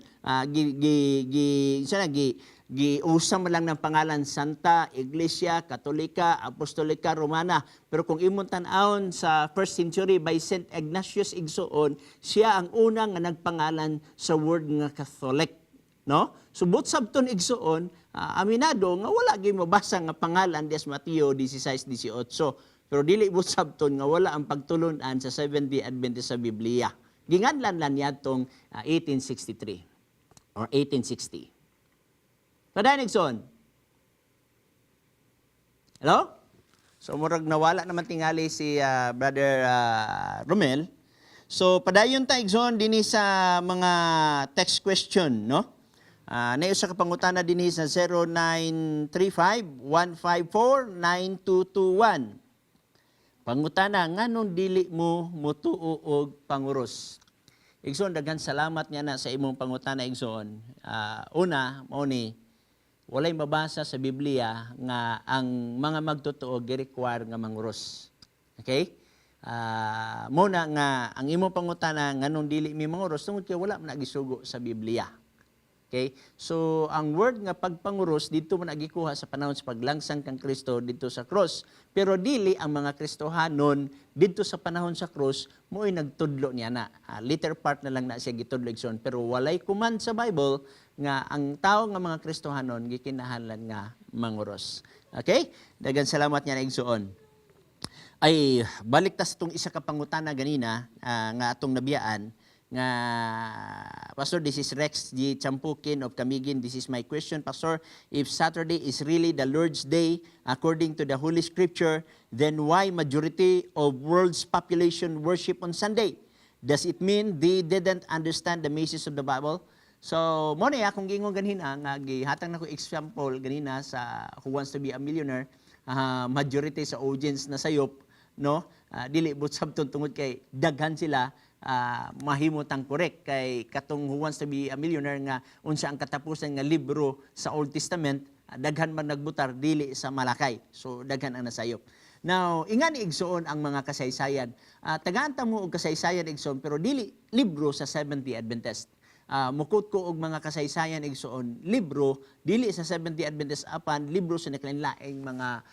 Giusa man lang ng pangalan Santa Iglesia Katolika Apostolika Romana. Pero kung imong tan-awon sa 1st century by St. Ignatius igsoon, siya ang una nga nagpangalan sa word nga Catholic, no? Subot sabton igsoon, aminado nga wala gyud mabasa nga pangalan des Mateo 16:18. Pero dili but sabton nga wala ang pagtulunan sa Seventh-day Adventist sa Biblia. Ginganlan lang yatong 1863 or 1860. Padayon igsoon. Hello? So murag nawala naman tingali si Brother Romel. So padayon ta igsoon dinhi sa mga text question, no? Nayo sa kapangutana dinhi sa 0935-154-9221. Pangutana, nganong dili mo mutuo og panguros? Igsoon, daghan salamat niya na sa imong pangutana igsoon. Una, mao ni walay mabasa sa Biblia nga ang mga magtotoo gi-require nga manguros. Okay? Muna nga ang imong pangutana nganong dili mi manguros tungod kay wala man nagisugo sa Biblia. Okay? So ang word nga pagpanguros dito man nagikuha sa panahon sa paglangsang kang Kristo dito sa cross. Pero dili ang mga Kristohanon dito sa panahon sa cross mo'y nagtudlo niya na. Later part na lang na siya gitudlo igsoon. Pero walay command sa Bible nga ang tao nga mga Kristohanon gikinahanglan nga manguros. Okay? Daghang salamat niya na igsoon. Ay balik ta sa itong isa ka pangutana ganina nga atong nabiyaan nga Pastor, this is Rex G. Champukin of Camiguin. This is my question, Pastor. If Saturday is really the Lord's Day according to the Holy Scripture, then why majority of world's population worship on Sunday? Does it mean they didn't understand the message of the Bible? So, mo na akong gingon ganina nga gihatag nako example ganina sa Who Wants to Be a Millionaire, majority sa audience na sayop, no? Dili but sabton tungod kay daghan sila mahimutang korek kay katong Who Wants to Be a Millionaire nga unsa ang katapusan nga libro sa Old Testament, daghan man nagbutar dili sa Malakay. So daghan ang nasayop. Now, ingani igsoon ang mga kasaysayan. Tagaan ta mo og kasaysayan igsoon pero dili libro sa Seventh-day Adventist. Mukot ko og mga kasaysayan igsoon libro dili sa Seventh-day Adventist apan libro sa nakalinlaing mga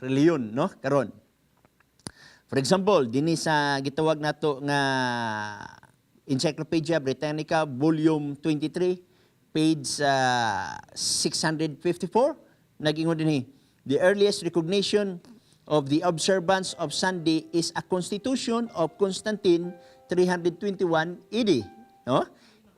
reliyon, no? Karon. For example, dinhi sa gitawag nato nga Encyclopedia Britannica volume 23 page 654 nag-ingon dinhi, the earliest recognition of the observance of Sunday is a constitution of Constantine 321 AD, no?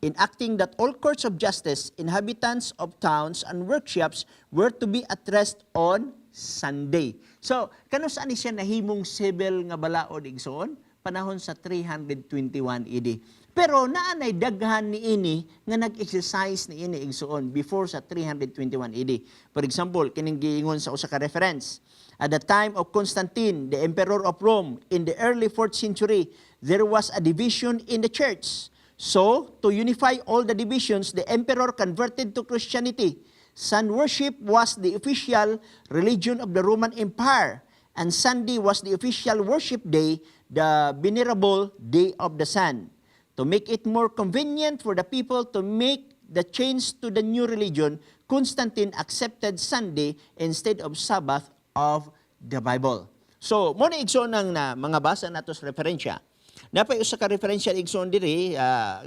Enacting that all courts of justice, inhabitants of towns and workshops were to be at rest on Sunday. So, kano saan ni siya nahimong civil nga balaod igsoon? Panahon sa 321 AD. Pero naanay daghan ni ini nga nag-exercise ni ini igsoon before sa 321 AD. For example, kining giingon sa usa ka reference. At the time of Constantine, the emperor of Rome, in the early 4th century, there was a division in the church. So, to unify all the divisions, the emperor converted to Christianity. Sun worship was the official religion of the Roman Empire, and Sunday was the official worship day, the venerable day of the sun. To make it more convenient for the people to make the change to the new religion, Constantine accepted Sunday instead of Sabbath of the Bible. So, mo na igsoon ng mga basa nato sa referensya. Napay usa ka referensya igsoon diri,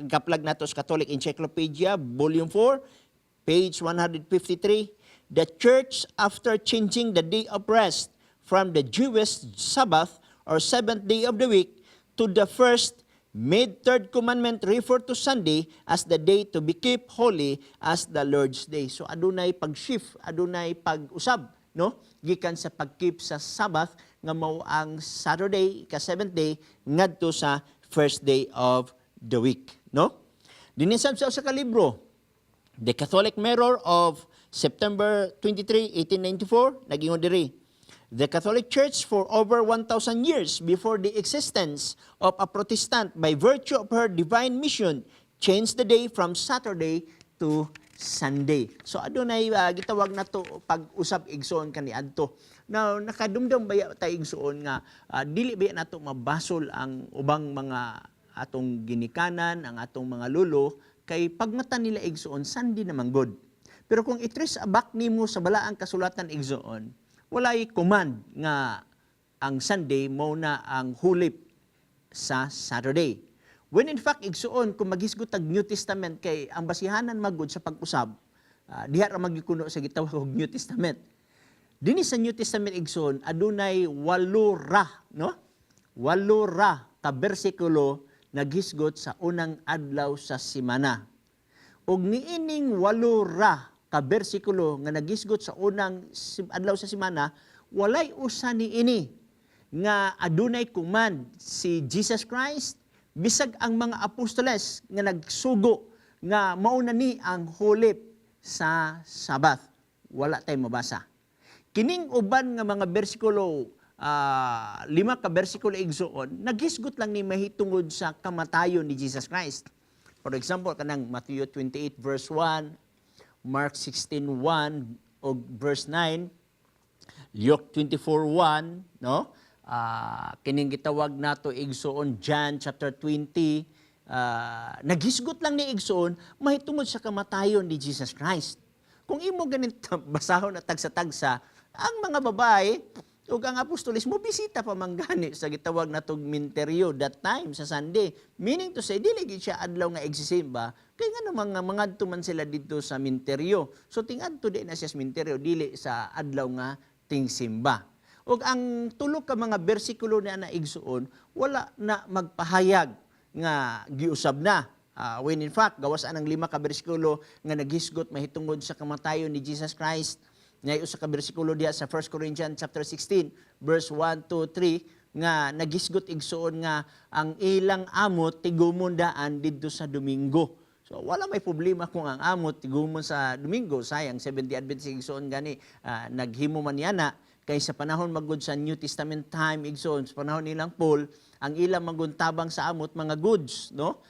kaplag nato sa Catholic Encyclopedia, Volume 4, page 153. The church, after changing the day of rest from the Jewish Sabbath or seventh day of the week to the first, made third commandment refer to Sunday as the day to be kept holy as the Lord's day. So adunay pag-shift, adunay pag-usab, no? Gikan sa pag-keep sa Sabbath nga mao ang Saturday, ka-seventh day, ngadto sa first day of the week, no? Dinisab sa usa ka libro, The Catholic Mirror of September 23, 1894, nagingon diri. The Catholic Church for over 1,000 years before the existence of a Protestant by virtue of her divine mission changed the day from Saturday to Sunday. So adunay gitawag na to pag-usab igsoon kaniadto. Now nakadumdum baya ta igsoon nga dili baya nato mabasol ang ubang mga atong ginikanan, ang atong mga lulo kay pagmata nila igsoon Sunday naman good. Pero kung itrace back nimo sa balaang kasulatan igsoon, walay command nga ang Sunday mao na ang hulip sa Saturday. When in fact, igsuon, kung maghisgot ang New Testament kay ang basihanan magud sa pag-usab, diha ra magikuno sa gitawag og New Testament. Dinhi sa New Testament igsuon, adunay 8 ra, no? 8 ra ka bersikulo naghisgot sa unang adlaw sa semana. Og niining 8 ra ka bersikulo nga naghisgot sa unang adlaw sa semana, walay usa ni ini nga adunay command si Jesus Christ bisag ang mga apostoles nga nagsugo nga mauna ni ang hulip sa Sabbath. Wala tay mabasa. Kining uban nga mga bersikulo, 5 ka bersikulo igsuon, naghisgot lang ni mahitungod sa kamatayon ni Jesus Christ. For example, kanang Matthew 28 verse 1, Mark 16:1 o verse 9, Luke 24:1, no? Kining gitawag nato igsoon John chapter 20, naghisgot lang ni igsoon mahitungod sa kamatayon ni Jesus Christ. Kung imo ganito basahon at tagsa-tagsa, ang mga babae ug ang apostoles mo bisita pa manggani sa gitawag natong minteryo that time sa Sunday. Meaning to say, dili gid siya adlaw nga egsisimba, kay nga mga man sila dito sa minteryo. So tingad to di na siya sa minteryo, dili sa adlaw nga tingsimba. Ug ang tulo ka mga bersikulo na igsuon, wala na magpahayag nga giusab na. When in fact, gawas anang 5 ka bersikulo nga naghisgot mahitungod sa kamatayon ni Jesus Christ. Ngay usa ka bersikulo diha sa 1 Corinthians chapter 16 verse 1 to 3 nga naghisgot igsuon nga ang ilang amot tigumundaan didto sa Domingo. So wala may problema kung ang amot tigumon sa Domingo, sayang Seventh-day Adventist igsuon gani naghimo man yana kay sa panahon magud sa New Testament time igsuon sa panahon nilang Paul ang ilang maguntabang sa amot mga goods, no?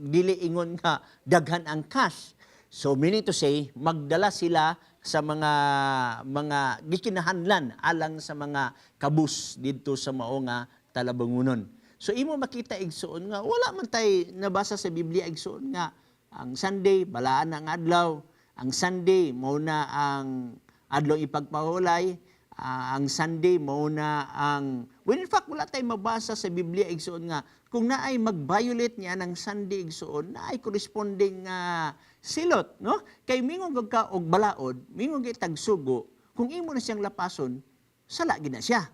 Dili ingon nga daghan ang cash. So meaning to say, magdala sila sa mga gikinahanglan alang sa mga kabus didto sa mao nga talabangunon. So imo makita igsuon nga wala man tay nabasa sa Biblia igsuon nga ang Sunday balaan ang adlaw, ang Sunday mao na ang adlaw ipagpahulay, ang Sunday mao na ang when in fact wala tay mabasa sa Biblia igsuon nga kung naay mag-violate niya ng Sunday igsuon naay corresponding silot, no? Kay mingon ka og balaod, mingon kay tagsugo, kung imo na siyang lapason, sala gina siya.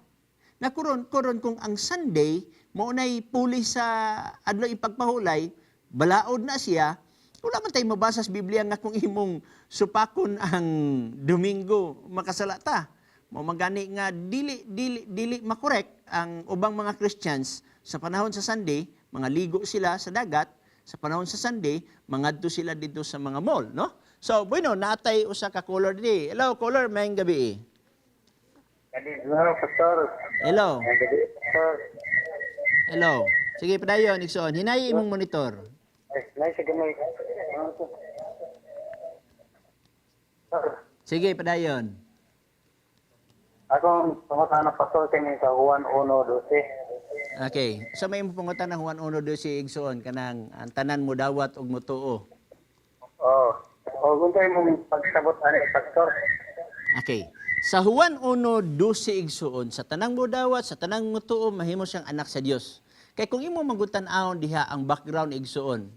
Nakuron kung ang Sunday maunay puli sa adlaw ipagpahulay, balaod na siya, wala man tayo mabasa sa Biblia nga kung imong supakon ang Domingo makasala ta. Mo magani nga dili makorek ang ubang mga Christians sa panahon sa Sunday, mga ligo sila sa dagat, sa panahon sa Sunday, mangadto sila dito sa mga mall, no? So, bueno, natay usa ka caller di. Hello, caller, mayong gabi. Hello, Pastor. Hello. Pastor. Hello. Sige, padayon, Ikson. Hinay imong monitor. Nice gamay. Sige, padayon. Akong pangutan ng Pastor kini sa Juan 1:12. Okay. So may pangutan ng Juan 1:12 si Igsoon kanang ang tanan mo dawat og mutuo. Oh. O guntay mong pagsabot ani Pastor. Okay. Sa Juan 1:12 Igsoon, sa tanang mo dawat, sa tanang mutuo, mahimo siyang anak sa Dios. Kay kung imo magutan-ahon diha ang background Igsoon,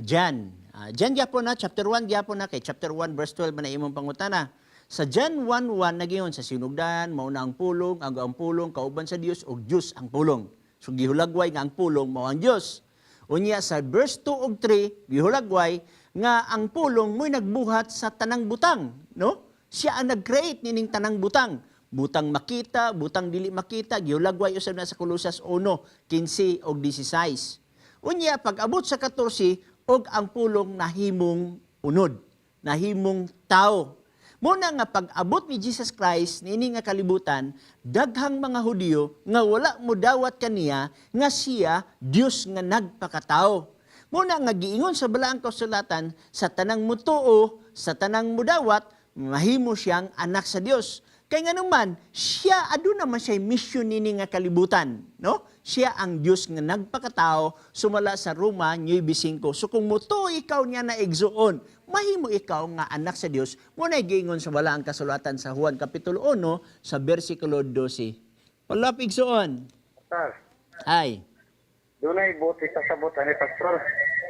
John gyapon na chapter 1 gyapon na kay chapter 1 verse 12 man na imong pangutana. Sa John 1:1 nagiyon sa sinugdan mao na ang pulong, ang pulong kauban sa Dios ug Dios ang pulong. So gihulagway nga ang pulong mao ang Dios. Unya sa verse 2 ug 3 gihulagway nga ang pulong mo'y nagbuhat sa tanang butang, no? Siya ang nag-create nining tanang butang. Butang makita, butang dili makita, gihulagway usab na sa Colosas 1:15 ug 16. Unya pag-abot sa 14 og ang pulong nahimong unod, nahimong tao. Muna nga pag-abot ni Jesus Christ nini nga kalibutan, daghang mga Hudyo nga wala mo dawat kaniya nga siya Dios nga nagpakatao. Muna nga giingon sa balaang kasulatan, sa tanang mutuo, sa tanang mudawat, mahimo siyang anak sa Dios. Kay nga naman, siya aduna naman siya mission nini nga kalibutan, no? Siya ang Dios nga nagpakatao sumala sa Roma 9:5. So kung mutuo ikaw niya na igsuon, mahimo ikaw nga anak sa Dios. Muna giingon sa balaang kasulatan sa Juan kapitulo 1 sa bersikulo 12. Palap igsuon. Pastor. Ay. Dunay buti sa sabot ani Pastor.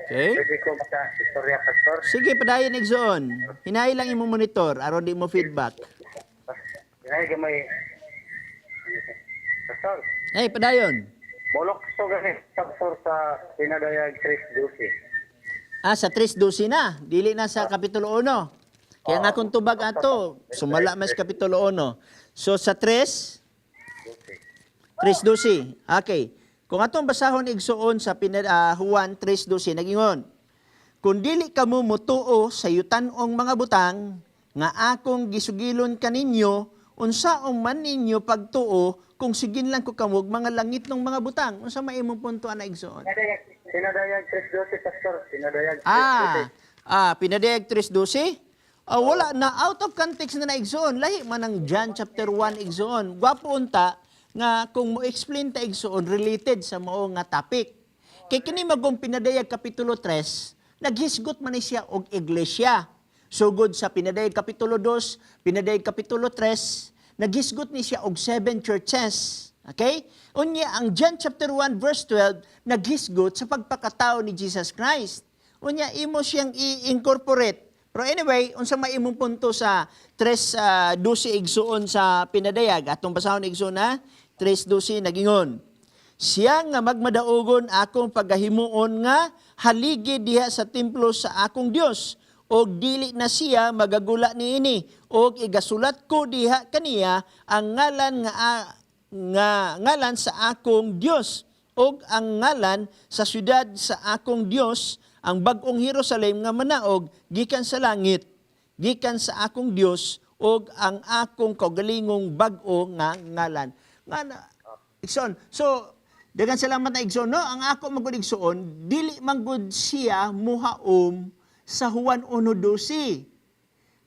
Okay. Pwede ko maka istorya Pastor. Sige, padayon igsuon. Hinaay lang imong monitor aron di mo feedback. Ay gamay. Pastor. Ay, padayon. Bolok so gani Pastor sa pinadayag 3:12. Sa 3:12 na. Dili na sa kapitulo 1. Kaya nga kung tubag ato, sumala mas kapitulo 1. So sa 3:12. Okay. Kung atong basahon igsuon sa Juan 3:12 nagingon, kung dili kamo mutuo sa yutan-ong mga butang nga akong gisugilon kaninyo, unsaong man ninyo pagtuo kung sigin lang ko kamog mga langit ng mga butang. Unsa may imong punto ana igsuon? Pinadayag 3:12 Pastor. Pinadayag 3:12. Pinadayag 3:12? Wala na, out of context na igsoon. Lahi man ang John chapter 1 igsoon. Gwapo unta nga kung mo explain ta igsoon related sa mao nga topic. Kay kini magong pinadayag kapitulo 3, naghisgot man ni siya og iglesia. Sugod sa pinadayag kapitulo 2, pinadayag kapitulo 3, naghisgot ni siya og 7 churches. Okay? Unya ang John chapter 1 verse 12 naghisgot sa pagpakatao ni Jesus Christ. Unya imo siyang i-incorporate. Pero anyway, unsa may imong punto sa 3:12 igsuon sa pinadayag atong basahon igsuon na 3:12 nagingon. Siya nga magmadaugon akong pagahimuon nga haligi diha sa templo sa akong Dios og dili na siya magagula niini og igasulat ko diha kaniya ang ngalan nga ngalan sa akong Dios og ang ngalan sa syudad sa akong Dios, ang bag-ong Jerusalem nga manaog gikan sa langit, gikan sa akong Dios og ang akong kaugalingong bag-o nga ngalan. Igsoon. So daghang salamat na igsoon, no? Ang ako magud igsoon, dili man gud siya muhaom sa Juan 1:12.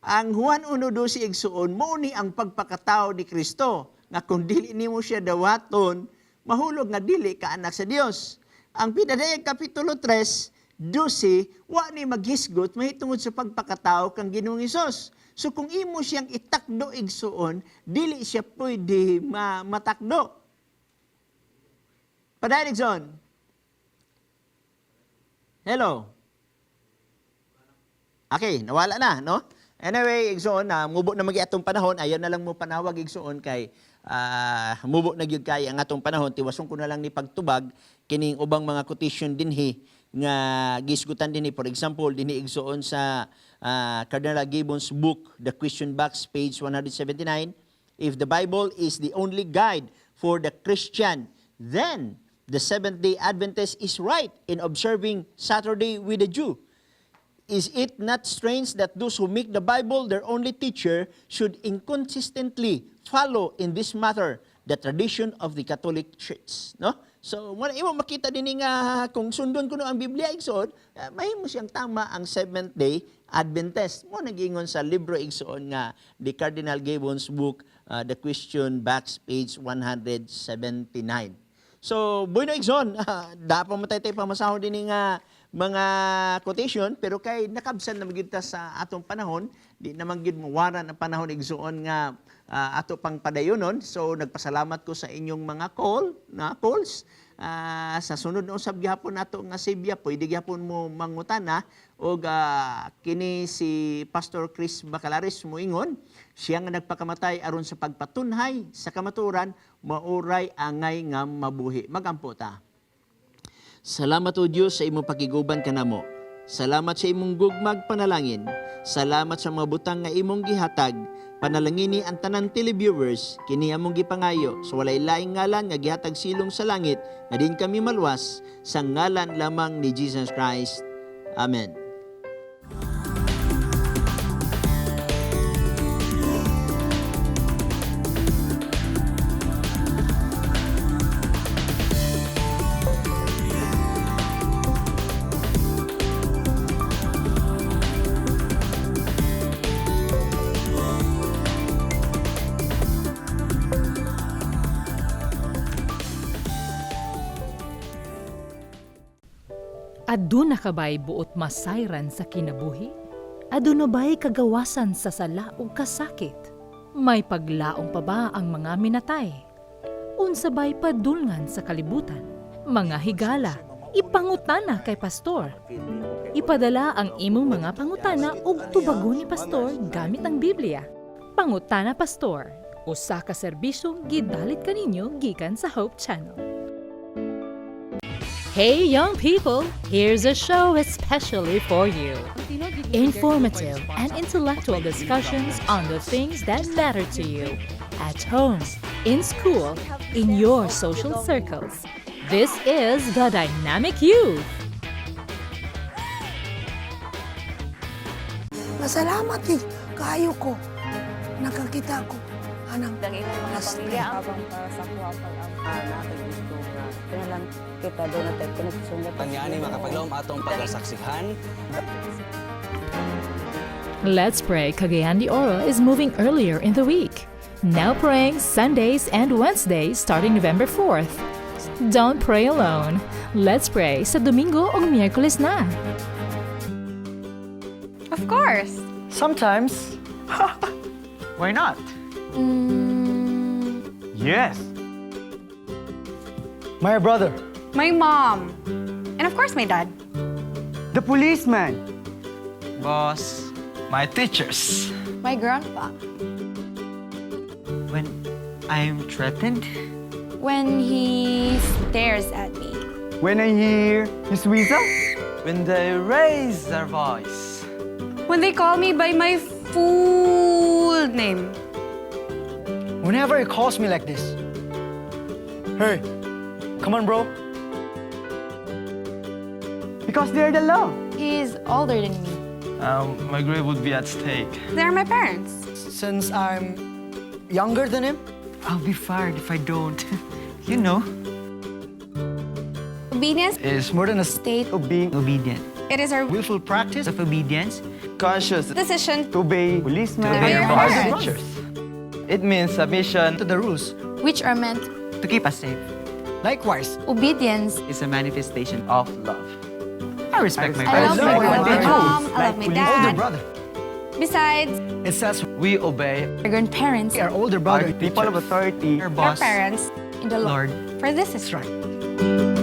Ang Juan 1:12 igsuon mao ni ang pagpakatao ni Kristo nga kung dili nimo siya dawaton mahulog nga dili ka anak sa Dios. Ang pinadayag kapitulo 3:12 wa ni maghisgot mahitungod sa pagpakatao kang Ginoong Hesus. So kung imo siyang itakdo igsuon, dili siya pwede matakdo. Padayon igsoon. Hello. Okay, nawala na, no? Anyway, igsoon, mubo na magi atong panahon, ayon na lang mo panawag igsoon kay mubo na gyud kay ang atong panahon, tiwason ko na lang ni pagtubag kining ubang mga quotation dinhi nga gisgutan dinhi. For example, dinhi igsuon sa Cardinal Gibbon's book, The Question Box, page 179. If the Bible is the only guide for the Christian, then the Seventh-day Adventist is right in observing Saturday with the Jew. Is it not strange that those who make the Bible their only teacher should inconsistently follow in this matter the tradition of the Catholic Church? No? So, wala imo makita din nga kung sundon ko no ang Biblia igsoon, mahimo siyang tama ang Seventh-day Adventist. Mo nag-ingon sa libro igsoon nga the Cardinal Gibbon's book, The Question Box, page 179. So, bueno igsoon, dapat matay tayo pamasahon din nga mga quotation, pero kay nakabsan na magyud ta sa atong panahon, di naman gyud mawaran ang panahon igsuon nga ato pang padayonon. So nagpasalamat ko sa inyong mga calls. Sa sunod na usab gihapon nato nga Sibya, pwede gihapon mo mangutana og kini si Pastor Chris Bacalares moingon, siya nga nagpakamatay aron sa pagpatunhay sa kamaturan, mauray angay nga mabuhi. Magampo ta. Salamat o Diyos sa imong pakiguban kanamo. Salamat sa imong gugmag panalangin. Salamat sa mga butang nga imong gihatag. Panalangini ang tanan televiewers, kini among gipangayo sa walay laing ngalan nga gihatag silong sa langit, nga din kami malwas sa ngalan lamang ni Jesus Christ. Amen. Aduna ka ba'y buot masayran sa kinabuhi? Aduna ba'y kagawasan sa sala o kasakit? May paglaong pa ba ang mga minatay? Unsa ba'y padulngan sa kalibutan? Mga higala, ipangutana kay pastor. Ipadala ang imong mga pangutana ug tubagon ni pastor gamit ang Biblia. Pangutana Pastor, usa ka serbisyong gidalit kaninyo gikan sa Hope Channel. Hey young people, here's a show especially for you. Informative and intellectual discussions on the things that matter to you. At home, in school, in your social circles. This is The Dynamic Youth. Masalamat kayo ko. Nakakita ko. Anang Ang imong mga pamilya habang para sa kuwapang ang natin gusto nga kinalang kita doon natin koneksyon na Tanyani makapaglawom atong pagkasaksihan. Let's Pray Cagayan de Oro is moving earlier in the week. Now praying Sundays and Wednesdays starting November 4th. Don't pray alone. Let's Pray sa Domingo o Miyerkules na. Of course. Sometimes. Why not? Yes. My brother. My mom. And of course my dad. The policeman. Boss. My teachers. My grandpa. When I'm threatened. When he stares at me. When I hear his whistle. When they raise their voice. When they call me by my full name. Whenever he calls me like this. Hey, come on, bro. Because they're the law. He's older than me. My grade would be at stake. They're my parents. Since I'm younger than him, I'll be fired if I don't. You know. Obedience. Is more than a state of being obedient. It is our Willful practice of obedience. Conscious decision To obey policemen. To obey and our other parents. teachers. It means submission To the rules. which are meant. To keep us safe. Likewise, Obedience. is a manifestation of love. I respect my I love my parents. mom. I love my Older dad. brother. Besides, It says We obey our grandparents. our older brother. our people of authority, our Our boss, parents. In the Lord. Lord. For this is That's right.